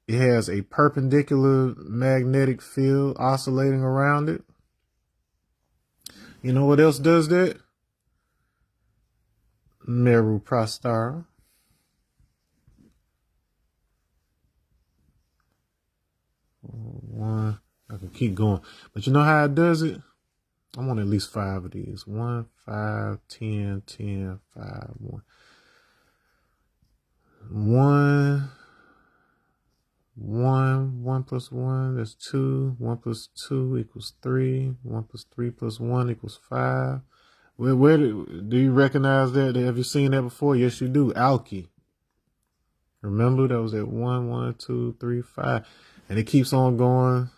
it has a perpendicular magnetic field oscillating around it. You know what else does that? Meru Prostara. One. I can keep going. But you know how it does it? I want at least 5 of these. 1, 5, 10, 10, 5, 1. 1 plus 1, that's 2. 1 plus 2 equals 3. 1 plus 3 plus 1 equals 5. Where do you recognize that? Have you seen that before? Yes, you do. Alky. Remember, that was at 1, 1, 2, 3, 5. And it keeps on going.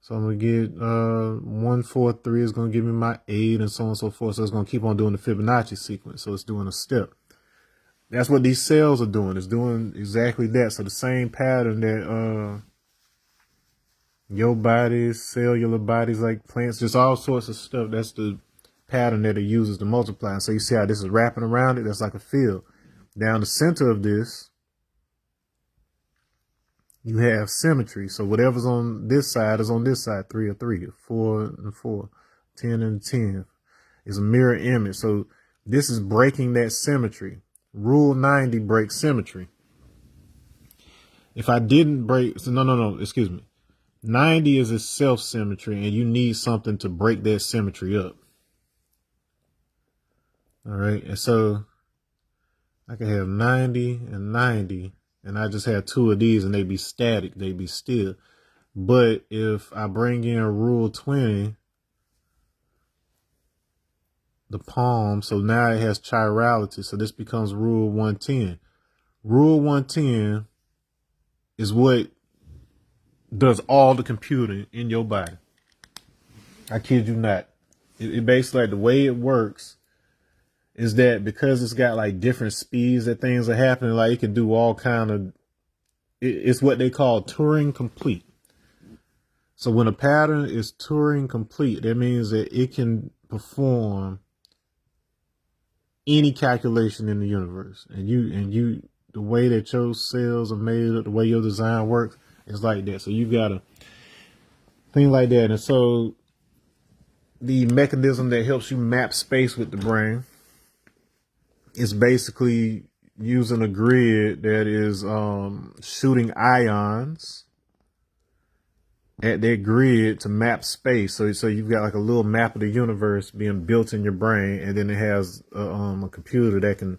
So I'm going to get 1, 4, 3 is going to give me my 8 and so on and so forth. So it's going to keep on doing the Fibonacci sequence. So it's doing a step. That's what these cells are doing. It's doing exactly that. So the same pattern that your bodies, cellular bodies like plants, just all sorts of stuff. That's the pattern that it uses to multiply. So you see how this is wrapping around it? That's like a field. Down the center of this, you have symmetry. So whatever's on this side is on this side. 3 or 3, 4 and 4, 10 and 10 is a mirror image. So this is breaking that symmetry. Rule 90 breaks symmetry. If I didn't break, so no, excuse me. 90 is itself symmetry, and you need something to break that symmetry up. All right, and so I can have 90 and 90, and I just have 2 of these, and they'd be static, they'd be still. But if I bring in rule 20, the palm, so now it has chirality, so this becomes rule 110. Rule 110 is what does all the computing in your body. I kid you not. It basically, like, the way it works is that because it's got like different speeds that things are happening, like it can do all kind of, it's what they call Turing complete. So when a pattern is Turing complete, that means that it can perform any calculation in the universe. And you, the way that your cells are made up, the way your design works, is like that. So you got a thing like that. And so the mechanism that helps you map space with the brain is basically using a grid that is shooting ions at that grid to map space. So you've got like a little map of the universe being built in your brain, and then it has a computer that can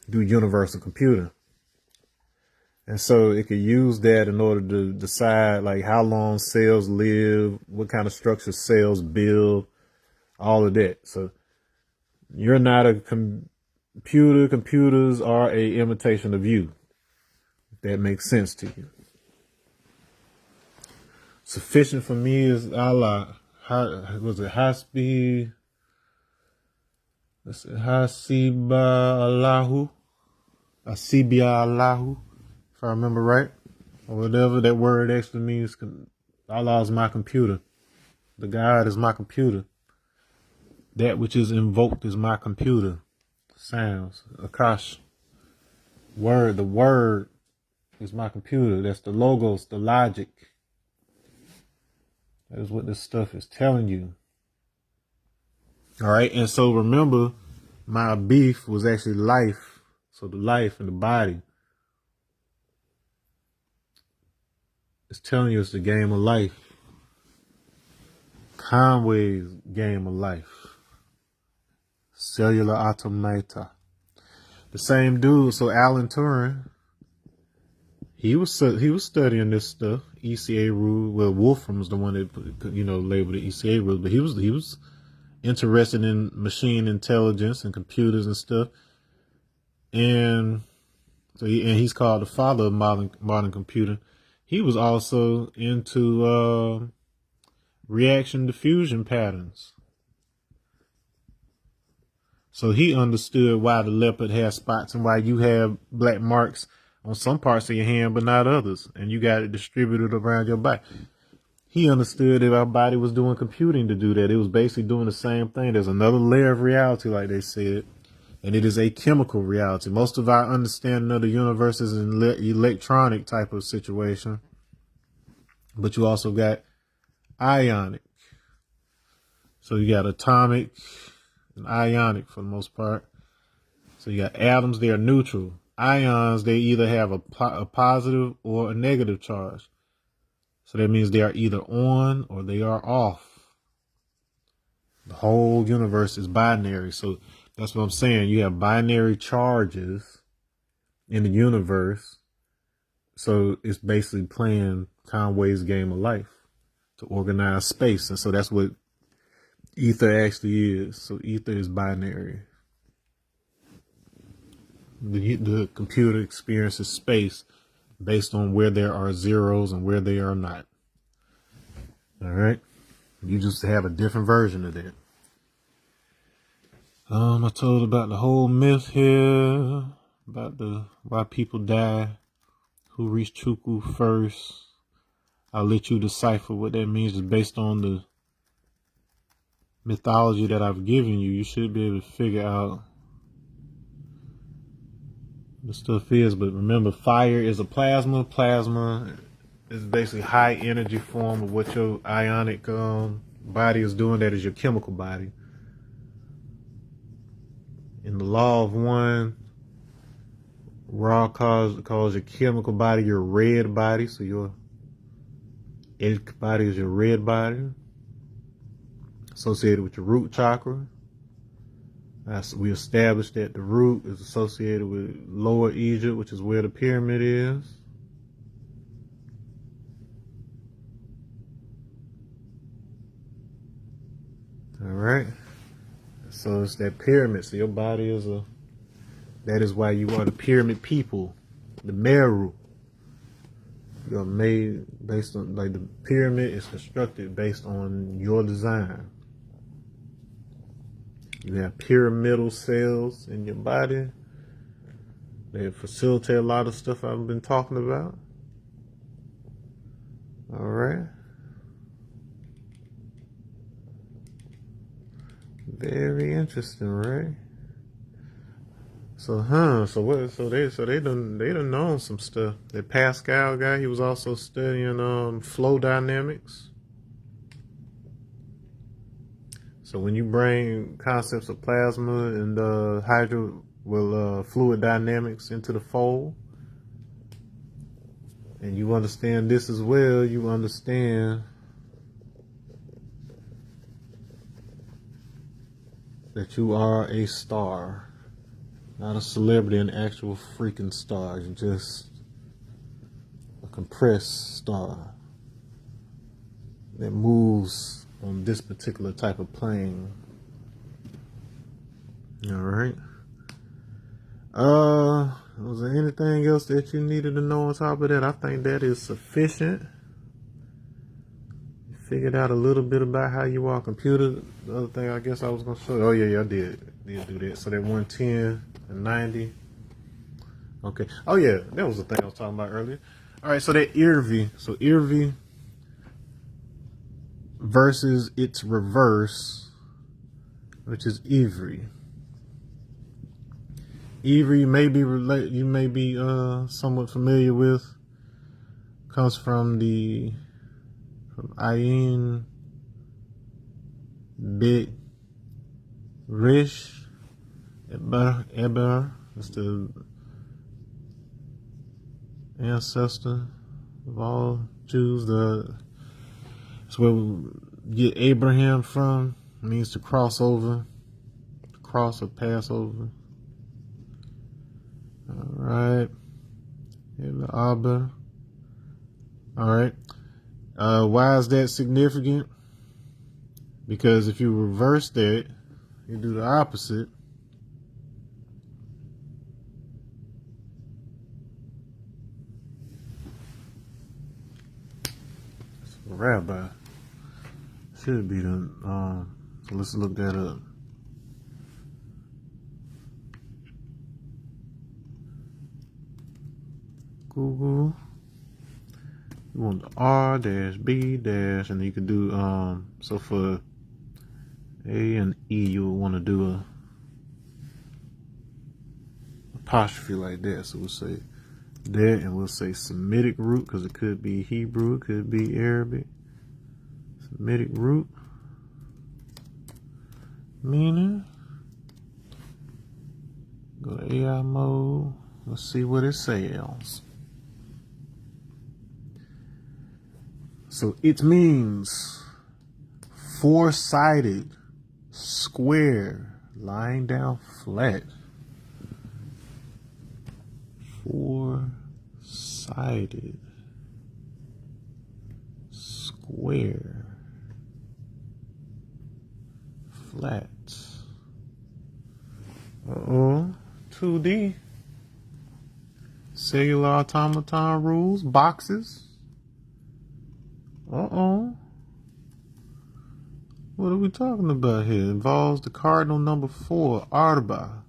do universal computing. And so it could use that in order to decide like how long cells live, what kind of structure cells build, all of that. So you're not a computer. Computers are a imitation of you. If that makes sense to you. Sufficient for me is Allah. Was it Hasbi? Hasiba Allahu. Asibia Allahu. If I remember right. Or whatever that word actually means. Allah is my computer. The God is my computer. That which is invoked is my computer. Sounds. Akash. Word. The word is my computer. That's the logos, the logic. That is what this stuff is telling you. All right. And so remember, my beef was actually life. So the life and the body. It's telling you it's the game of life. Conway's game of life. cellular automata. The same dude, so Alan Turing, he was studying this stuff, ECA rule. Well, Wolfram was the one that labeled it ECA rules, but he was interested in machine intelligence and computers and stuff, and so he's called the father of modern computing. He was also into reaction diffusion patterns. So he understood why the leopard has spots and why you have black marks on some parts of your hand but not others, and you got it distributed around your body. He understood that our body was doing computing to do that. It was basically doing the same thing. There's another layer of reality, like they said, and it is a chemical reality. Most of our understanding of the universe is an electronic type of situation, but you also got ionic. So you got atomic and ionic for the most part. So you got atoms, they are neutral. Ions, they either have a positive or a negative charge. So that means they are either on or they are off. The whole universe is binary. So that's what I'm saying. You have binary charges in the universe. So it's basically playing Conway's game of life to organize space. And so that's what ether actually is. So ether is binary. The computer experiences space based on where there are zeros and where they are not. All right. You just have a different version of that. I told about the whole myth here about why people die, who reached Chuku first. I'll let you decipher what that means. It's based on the mythology that I've given you. You should be able to figure out the stuff is. But remember, fire is a plasma. Plasma is basically high energy form of what your ionic body is doing. That is your chemical body. In the law of one, Ra calls your chemical body your red body. So your elk body is your red body, associated with your root chakra. We established that the root is associated with Lower Egypt, which is where the pyramid is. All right. So it's that pyramid. So your body is that is why you are the pyramid people, the Meru. You're made based on, like, the pyramid is constructed based on your design. You have pyramidal cells in your body. They facilitate a lot of stuff I've been talking about. All right. Very interesting, right? So they done known some stuff. That Pascal guy, he was also studying flow dynamics. So when you bring concepts of plasma and fluid dynamics into the fold, and you understand this as well, you understand that you are a star. Not a celebrity, an actual freaking star. You're just a compressed star that moves on this particular type of plane. All right. Was there anything else that you needed to know on top of that? I think that is sufficient. You figured out a little bit about how you are computer. The other thing I guess I was going to show you. Oh, yeah, I did do that. So that 110 and 90. Okay. Oh, yeah, that was the thing I was talking about earlier. All right, so that IRV. So IRV versus its reverse, which is Ivry. Ivry you may be somewhat familiar with. Comes from Ayin Big Rish Eber. That's the ancestor of all Jews. That's where we get Abraham from. It means to cross over, to cross or pass over. All right. All right. Why is that significant? Because if you reverse that, you do the opposite. It's a rabbi. Should be the, so let's look that up. Google. You want the R dash B dash, and you can do, so for A and E, you would want to do a apostrophe like that. So we'll say that, and we'll say Semitic root, because it could be Hebrew, it could be Arabic. Semitic root, meaning, go to AI mode, let's see what it says. So it means four-sided, square, lying down flat. Four-sided, square, flat. 2D. Cellular automaton rules, boxes. What are we talking about here? It involves the cardinal number 4, arba,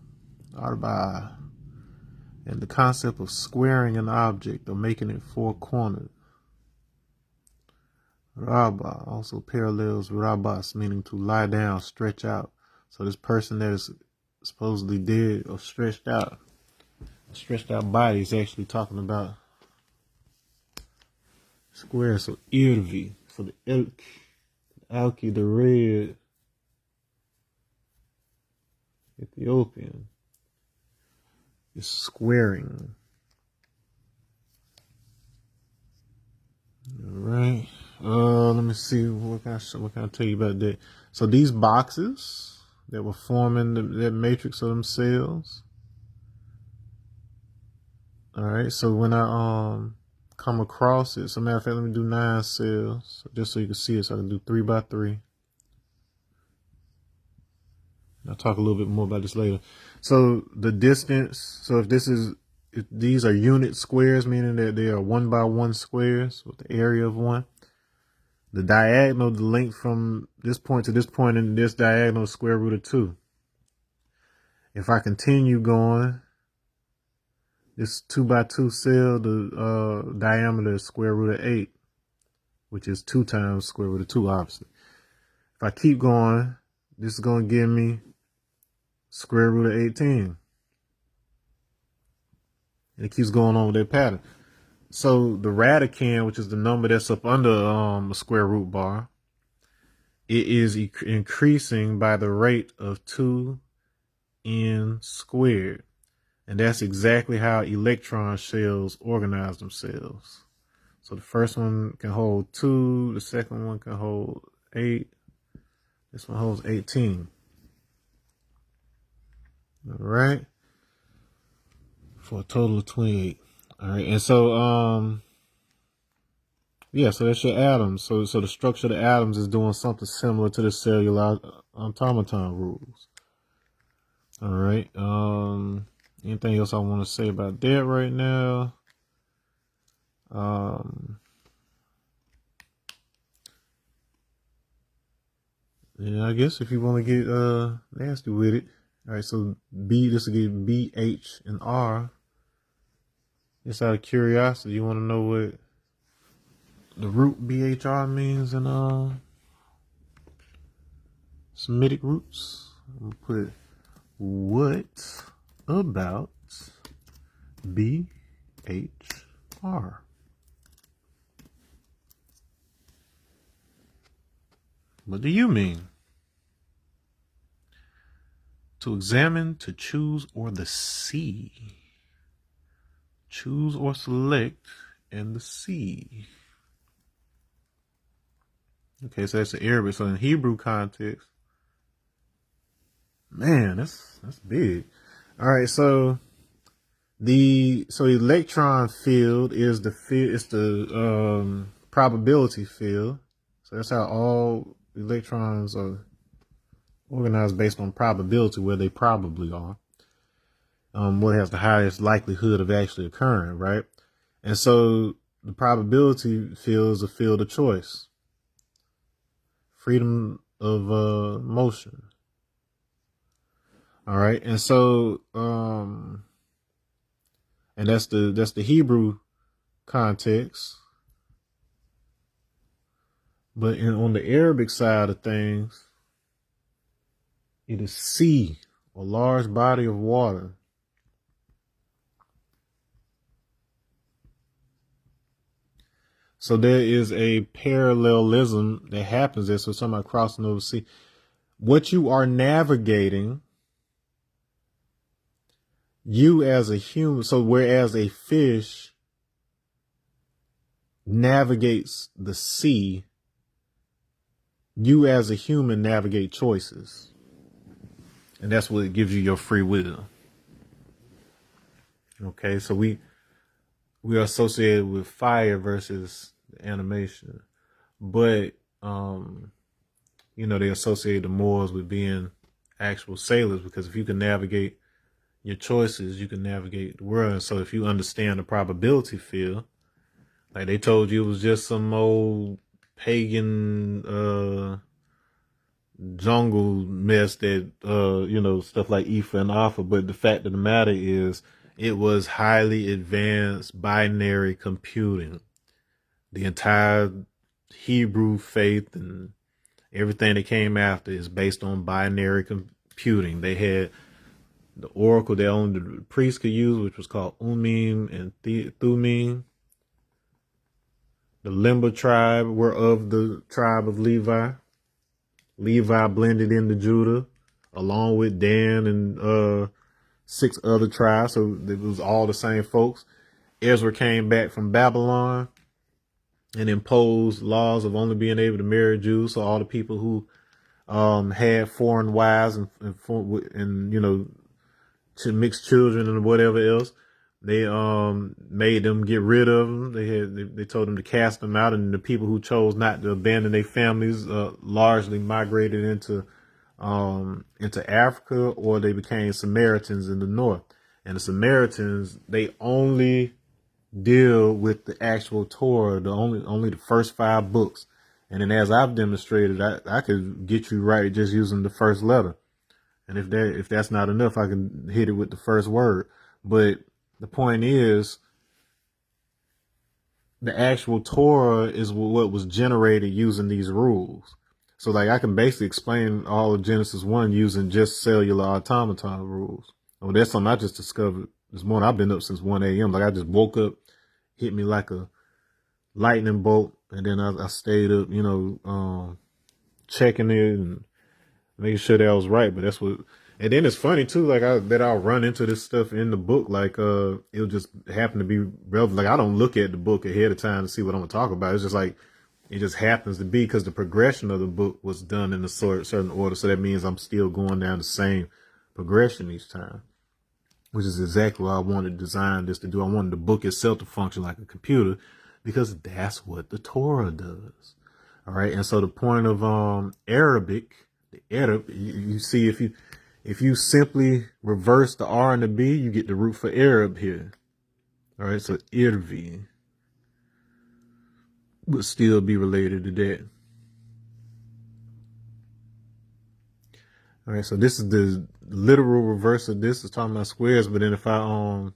and the concept of squaring an object or making it four-cornered. Rabba also parallels rabas, meaning to lie down, stretch out. So this person that is supposedly dead or stretched out body is actually talking about square. So irvi, for the elk, alki, the red Ethiopian, is squaring. All right. Let me see. What can I tell you about that? So these boxes that were forming that matrix of themselves. All right. So when I come across it, so matter of fact, let me do 9 cells just so you can see it. So I can do 3 by 3. I'll talk a little bit more about this later. So the distance. So if these are unit squares, meaning that they are 1 by 1 squares with the area of 1. The diagonal, the length from this point to this point in this diagonal is square root of 2. If I continue going, this 2 by 2 cell, the diameter is square root of 8, which is 2 times square root of 2, obviously. If I keep going, this is going to give me square root of 18. And it keeps going on with that pattern. So the radicand, which is the number that's up under a square root bar, it is increasing by the rate of 2n squared. And that's exactly how electron shells organize themselves. So the first one can hold 2, the second one can hold 8, this one holds 18. All right. For a total of 28. All right, and so yeah, so that's your atoms. So the structure of the atoms is doing something similar to the cellular automaton rules. All right. Anything else I want to say about that right now? Yeah, I guess if you want to get nasty with it. All right, so this will get B, H, and R. Just out of curiosity, you want to know what the root BHR means in Semitic roots? I'm gonna put what about BHR? What do you mean? To examine, to choose, or the see. Choose or select, and the see. Okay, so that's the Arabic. So in Hebrew context, Man, that's big. All right, so the electron field is the field. It's the probability field. So that's how all electrons are organized based on probability, where they probably are. What has the highest likelihood of actually occurring, right? And so the probability field is a field of choice, freedom of motion. All right, and so and that's the Hebrew context. But on the Arabic side of things, it is sea, a large body of water. So there is a parallelism that happens there. So somebody crossing over the sea. What you are navigating, you as a human, so whereas a fish navigates the sea, you as a human navigate choices. And that's what gives you your free will. Okay, so we are associated with fire versus animation. But they associate the Moors with being actual sailors, because if you can navigate your choices, you can navigate the world. And so if you understand the probability field, like they told you it was just some old pagan jungle mess that stuff like Ifa and Alpha, but the fact of the matter is it was highly advanced binary computing. The entire Hebrew faith and everything that came after is based on binary computing. They had the oracle that only the priests could use, which was called Umim and Thummim. The Limba tribe were of the tribe of Levi. Levi blended into Judah, along with Dan and 6 other tribes. So it was all the same folks. Ezra came back from Babylon and imposed laws of only being able to marry Jews. So all the people who had foreign wives and mixed children and whatever else, they made them get rid of them. They told them to cast them out, and the people who chose not to abandon their families largely migrated into Africa, or they became Samaritans in the north. And the Samaritans, they only deal with the actual Torah, only the first 5 books. And then, as I've demonstrated, I could get you right just using the first letter. And if that's not enough, I can hit it with the first word. But the point is, the actual Torah is what was generated using these rules. So like I can basically explain all of Genesis 1 using just cellular automaton rules. Oh, that's something I just discovered this morning. I've been up since 1 a.m. Like I just woke up, hit me like a lightning bolt, and then I stayed up, checking it and making sure that I was right. But that's what. And then it's funny too, like I'll run into this stuff in the book, like it'll just happen to be relevant. Like I don't look at the book ahead of time to see what I'm gonna talk about. It's just like it just happens to be, because the progression of the book was done in a certain order. So that means I'm still going down the same progression each time, which is exactly what I wanted to design this to do. I wanted the book itself to function like a computer, because that's what the Torah does. All right, and so the point of Arabic, the Arab, you see, if you simply reverse the R and the B, you get the root for Arab here. All right, so Irvi would still be related to that. All right, so this is the literal reverse of this. It's talking about squares, but then if I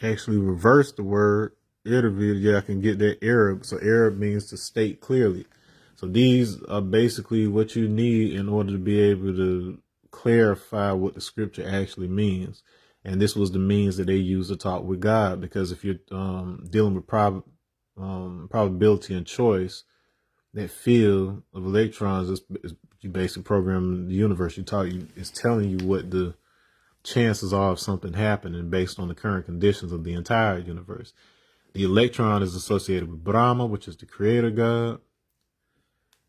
actually reverse the word Irvi, I can get that Arab. So Arab means to state clearly. So these are basically what you need in order to be able to clarify what the scripture actually means. And this was the means that they used to talk with God, because if you're dealing with probability and choice, that field of electrons is you basically program the universe. It's telling you what the chances are of something happening based on the current conditions of the entire universe. The electron is associated with Brahma, which is the creator God.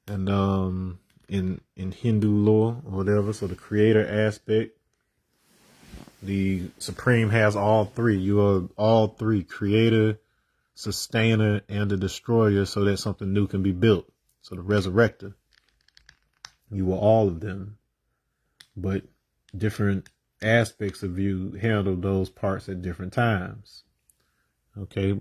And in Hindu lore or whatever. So the creator aspect, the supreme has all three. You are all three: creator, sustainer, and the destroyer, so that something new can be built. So the resurrector, you are all of them, but different aspects of you handle those parts at different times. Okay,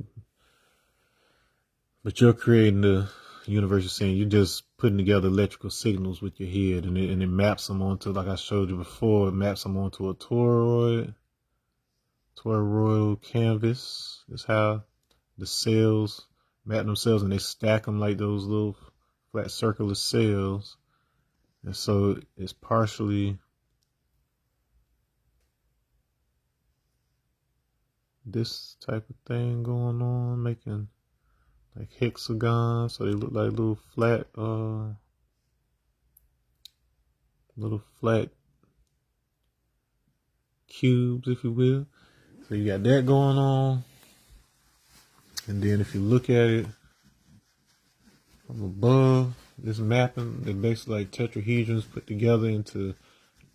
but you're creating the universe. You're saying you're just putting together electrical signals with your head, and it maps them onto, like I showed you before, it maps them onto a toroidal canvas. Is how the cells map themselves, and they stack them like those little flat circular cells. And so it's partially this type of thing going on, making like hexagons, so they look like little flat cubes, if you will. So you got that going on. And then if you look at it from above, this mapping, they're basically like tetrahedrons put together into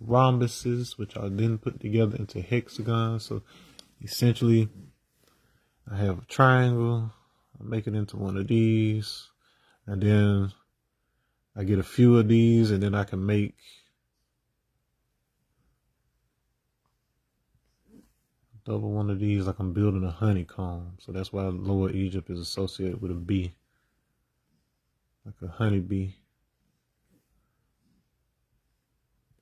rhombuses, which are then put together into hexagons. So essentially, I have a triangle, I make it into one of these, and then I get a few of these, and then I can make double one of these, like I'm building a honeycomb. So that's why Lower Egypt is associated with a bee, like a honeybee.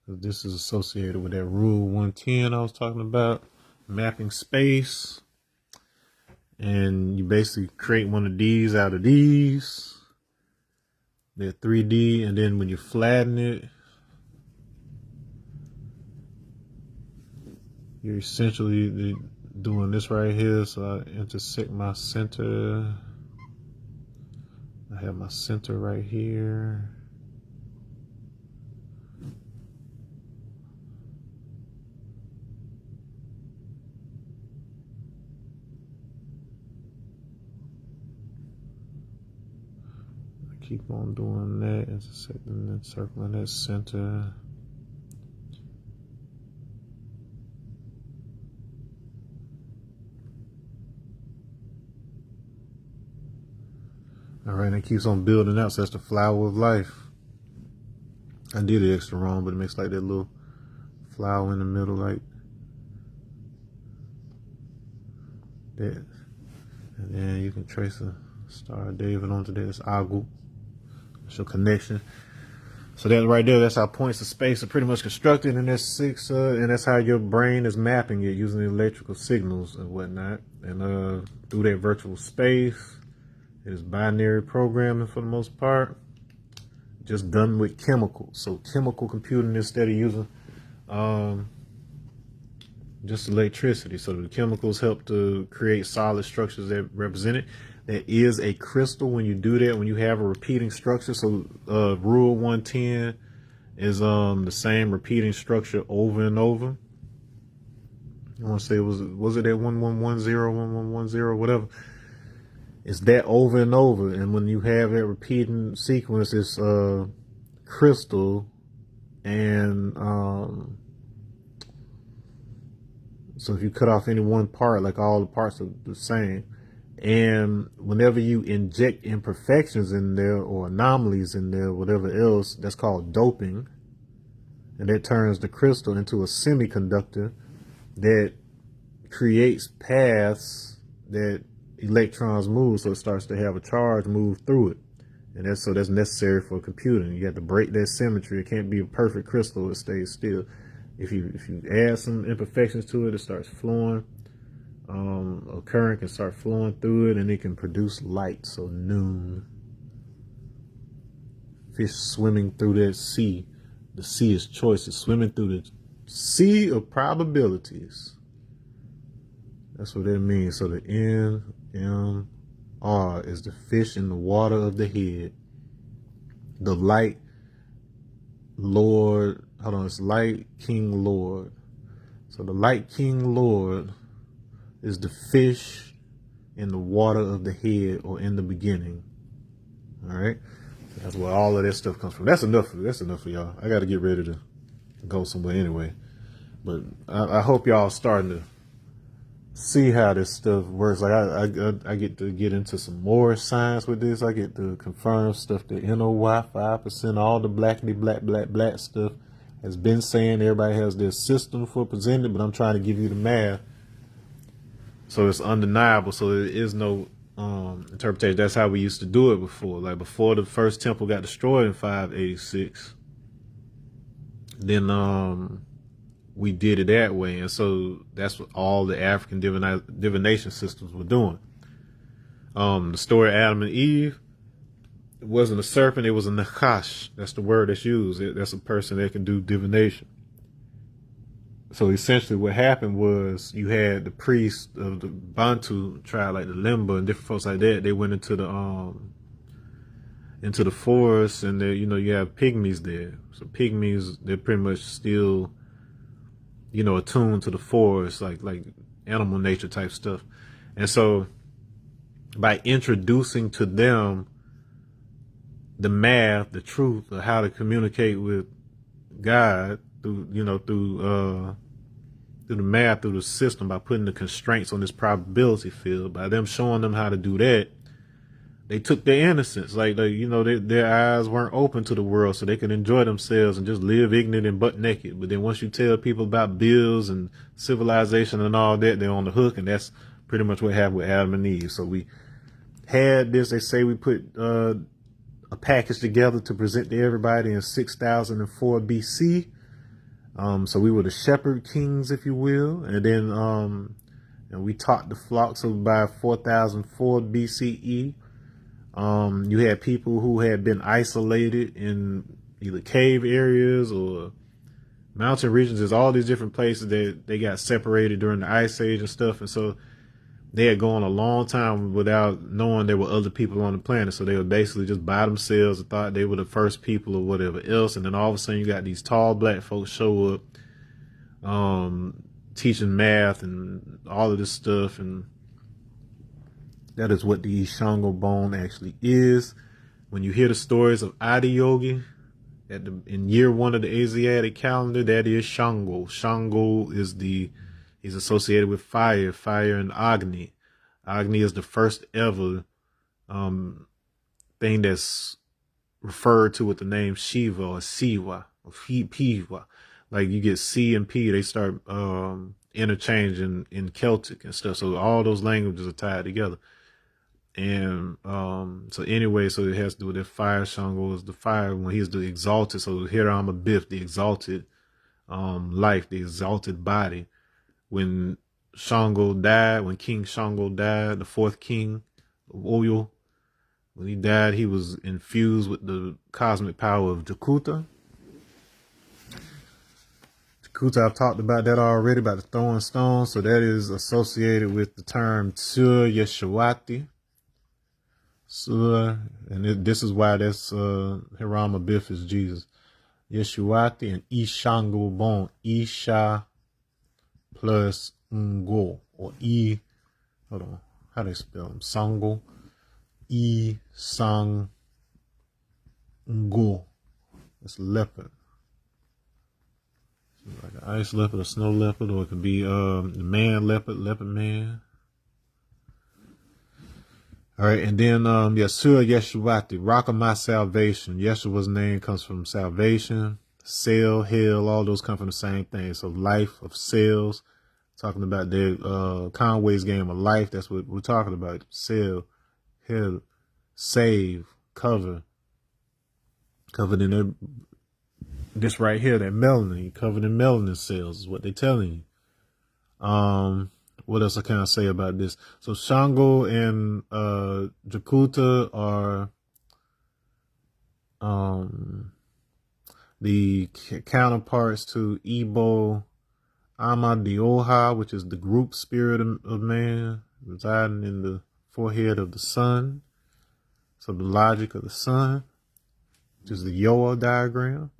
Because this is associated with that Rule 110 I was talking about, mapping space. And you basically create one of these out of these. They're 3D, and then when you flatten it, you're essentially doing this right here. So I intersect my center. I have my center right here. I keep on doing that, intersecting and circling that center. All right, and it keeps on building out. So that's the flower of life. I did it extra wrong, but it makes like that little flower in the middle, like that. And then you can trace a Star of David onto that. It's Agu. That's your connection. So that right there, that's how points of space are pretty much constructed, and that's six. And that's how your brain is mapping it using the electrical signals and whatnot. And through that virtual space. It is binary programming for the most part, just done with chemicals. So chemical computing instead of using just electricity. So the chemicals help to create solid structures that represent it. That is a crystal when you do that, when you have a repeating structure. So Rule 110 is the same repeating structure over and over. I want to say, was it that 1110, 1110, whatever. It's that over and over, and when you have that repeating sequence, it's crystal, and so if you cut off any one part, like all the parts are the same, and whenever you inject imperfections in there or anomalies in there, whatever else, that's called doping, and that turns the crystal into a semiconductor that creates paths that electrons move, so it starts to have a charge move through it, and that's necessary for computing. You have to break that symmetry. It can't be a perfect crystal; it stays still. If you add some imperfections to it, it starts flowing. A current can start flowing through it, and it can produce light. So noon, fish swimming through that sea. The sea is choice. It's swimming through the sea of probabilities. That's what that means. So the NMR is the fish in the water of the head. The light Lord, it's Light King Lord. So the Light King Lord is the fish in the water of the head, or in the beginning. All right. That's where all of that stuff comes from. That's enough for y'all. I got to get ready to go somewhere anyway. But I hope y'all starting to see how this stuff works. Like I get to get into some more science with this. I get to confirm stuff that NOY 5%, all the black stuff has been saying. Everybody has their system for presenting, but I'm trying to give you the math so it's undeniable. So there is no interpretation. That's how we used to do it before. Like before the first temple got destroyed in 586, then we did it that way. And so that's what all the African divination systems were doing. The story of Adam and Eve, it wasn't a serpent, it was a nakash. That's the word that's used. That's a person that can do divination. So essentially what happened was you had the priests of the Bantu tribe, like the Limba and different folks like that. They went into the forest, and you have pygmies there. So pygmies, they're pretty much still, attuned to the forest, like animal nature type stuff. And so by introducing to them the math, the truth of how to communicate with God through the math, through the system, by putting the constraints on this probability field, by them showing them how to do that, they took their innocence. Their eyes weren't open to the world so they could enjoy themselves and just live ignorant and butt naked. But then once you tell people about bills and civilization and all that, they're on the hook. And that's pretty much what happened with Adam and Eve. So we had this, they say we put a package together to present to everybody in 6004 BC. So we were the shepherd kings, if you will. And then and we taught the flocks by 4004 BCE. You had people who had been isolated in either cave areas or mountain regions. There's all these different places that they got separated during the Ice Age and stuff. And so they had gone a long time without knowing there were other people on the planet. So they were basically just by themselves and thought they were the first people or whatever else. And then all of a sudden you got these tall black folks show up, teaching math and all of this stuff. And that is what the Shango bone actually is. When you hear the stories of Adiyogi in year 1 of the Asiatic calendar, that is Shango. Shango is he's associated with fire and Agni. Agni is the first ever thing that's referred to with the name Shiva or Siva or Piva. Like you get C and P, they start interchanging in Celtic and stuff. So all those languages are tied together. And so it has to do with that fire. Shango is the fire when he's the exalted. So here I'm a Biff, the exalted life, the exalted body. When Shango died, when King Shango died, the 4th king of Oyo, when he died, he was infused with the cosmic power of Jakuta. Jakuta, I've talked about that already, about the throwing stones. So that is associated with the term Tsur Yeshawati. So, and this is why that's Hirama Biff is Jesus. Yeshuati and Ishango Bon. Isha plus Ngo, or hold on, how do they spell them? Sango, Sang Ngo. It's leopard. So like an ice leopard, a snow leopard, or it could be man leopard, leopard man. All right, and then Yeshua Yeshuati, rock of my salvation. Yeshua's name comes from salvation, cell, hell, all those come from the same thing. So life of cells, talking about their Conway's game of life. That's what we're talking about. Cell, hell, save, covered in this right here, that melanin, covered in melanin cells is what they're telling you. What else can I say about this? So Shango and Jakuta are the counterparts to Igbo Amadioha, which is the group spirit of man residing in the forehead of the sun. So the logic of the sun, which is the Yoa diagram.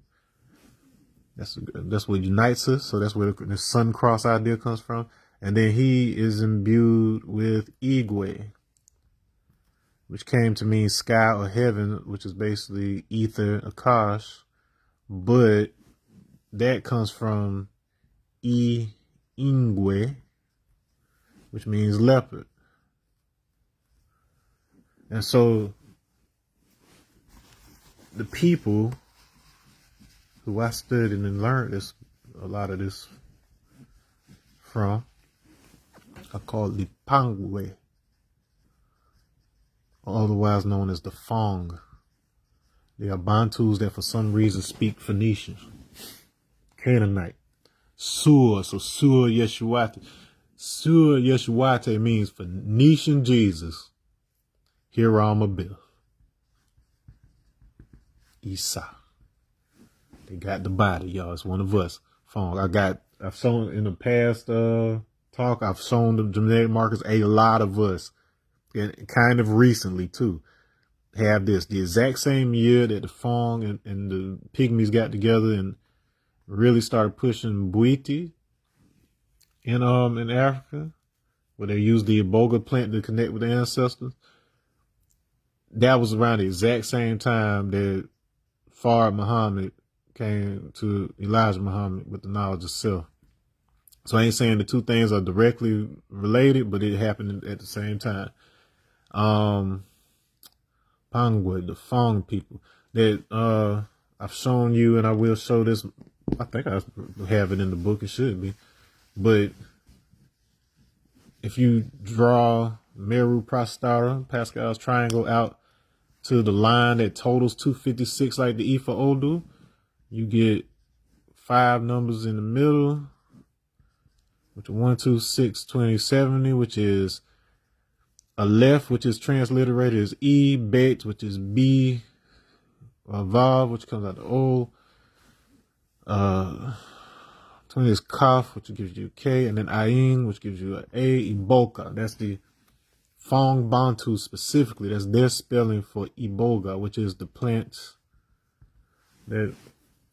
That's what unites us. So that's where the sun cross idea comes from. And then he is imbued with Igwe. which came to mean sky or heaven, which is basically ether, akash, but that comes from ingwe, which means leopard. And so the people who I studied and learned a lot of this from are called the Pangwe, otherwise known as the Fong. They are Bantus that for some reason speak Phoenician, Canaanite, Sur, so Sur Yeshuate. Sur Yeshuate means Phoenician Jesus. Hiram Abel. Isa. They got the body, y'all. It's one of us. Fong. I've shown in the past talk, I've shown the genetic markers. A lot of us, and kind of recently too, have this. The exact same year that the Fong and the Pygmies got together and really started pushing Buiti in Africa, where they used the iboga plant to connect with the ancestors. That was around the exact same time that Fard Muhammad came to Elijah Muhammad with the knowledge of self. So I ain't saying the two things are directly related, but it happened at the same time. Pangwe, the Fong people that I've shown you, and I will show this. I think I have it in the book. It should be. But if you draw Meru Prostata, Pascal's triangle, out to the line that totals 256 like the E for Odu, you get 5 numbers in the middle, which are 1, 2, 6, 20, 70, which is Aleph, which is transliterated as E, Bet, which is B, Vav, which comes out the O, 20 is Kaf, which gives you K, and then Ayin, which gives you A, Iboka. That's the Fong Bantu specifically. That's their spelling for Iboga, which is the plant that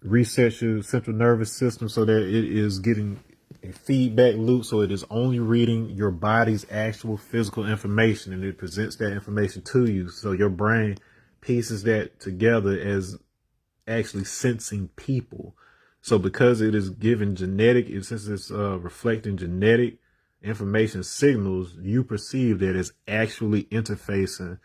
resets your central nervous system so that it is getting a feedback loop, so it is only reading your body's actual physical information, and it presents that information to you. So your brain pieces that together as actually sensing people. So because it is given genetic, since it's reflecting genetic information signals, you perceive that as actually interfacing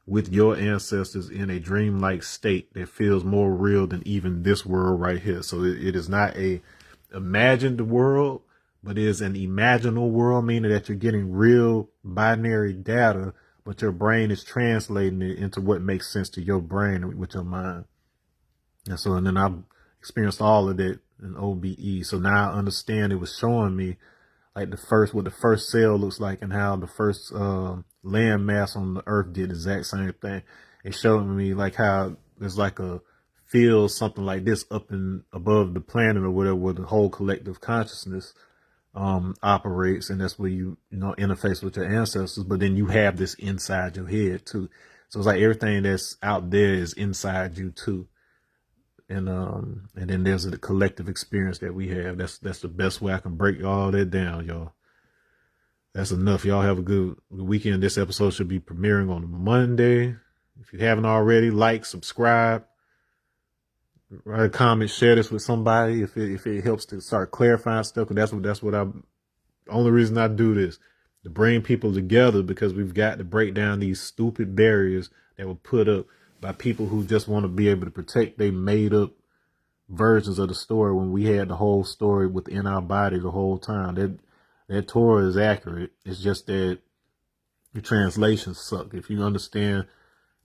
with your ancestors in a dreamlike state that feels more real than even this world right here. So it is not a imagined world, but it is an imaginal world, meaning that you're getting real binary data, but your brain is translating it into what makes sense to your brain with your mind. And then I've experienced all of that in OBE. So now I understand. It was showing me like what the first cell looks like, and how the first land mass on the earth did the exact same thing. It showed me like how there's like a field, something like this up and above the planet or whatever, where the whole collective consciousness operates, and that's where you interface with your ancestors. But then you have this inside your head too. So it's like everything that's out there is inside you too. And then there's a collective experience that we have. That's the best way I can break all that down, y'all. That's enough. Y'all have a good weekend. This episode should be premiering on Monday. If you haven't already, like, subscribe, write a comment, share this with somebody if it helps to start clarifying stuff. Because that's what only reason I do this, to bring people together, because we've got to break down these stupid barriers that were put up by people who just want to be able to protect they made up versions of the story, when we had the whole story within our body the whole time. That Torah is accurate. It's just that your translations suck. If you understand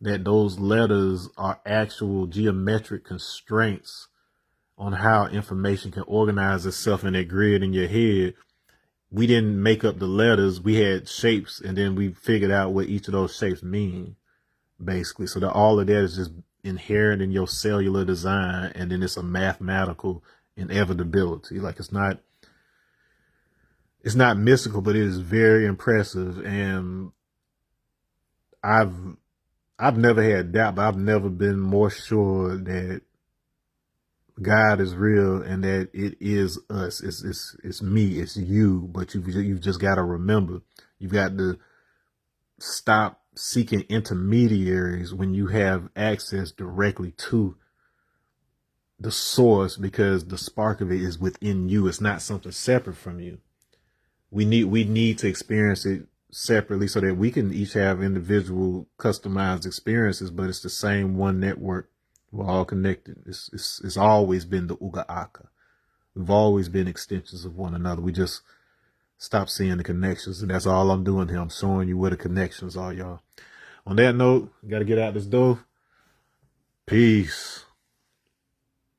that those letters are actual geometric constraints on how information can organize itself in that grid in your head, we didn't make up the letters. We had shapes, and then we figured out what each of those shapes mean, basically. So that all of that is just inherent in your cellular design, and then it's a mathematical inevitability. Like it's not mystical, but it is very impressive. And I've never had doubt, but I've never been more sure that God is real and that it is us. It's me, it's you. But you've just got to remember, you've got to stop seeking intermediaries when you have access directly to the source, because the spark of it is within you. It's not something separate from you. We need to experience it separately so that we can each have individual customized experiences, but it's the same one network. We're all connected. It's always been the Uga Aka. We've always been extensions of one another. We just stop seeing the connections, and that's all I'm doing here. I'm showing you where the connections are, y'all. On that note, got to get out this door. Peace.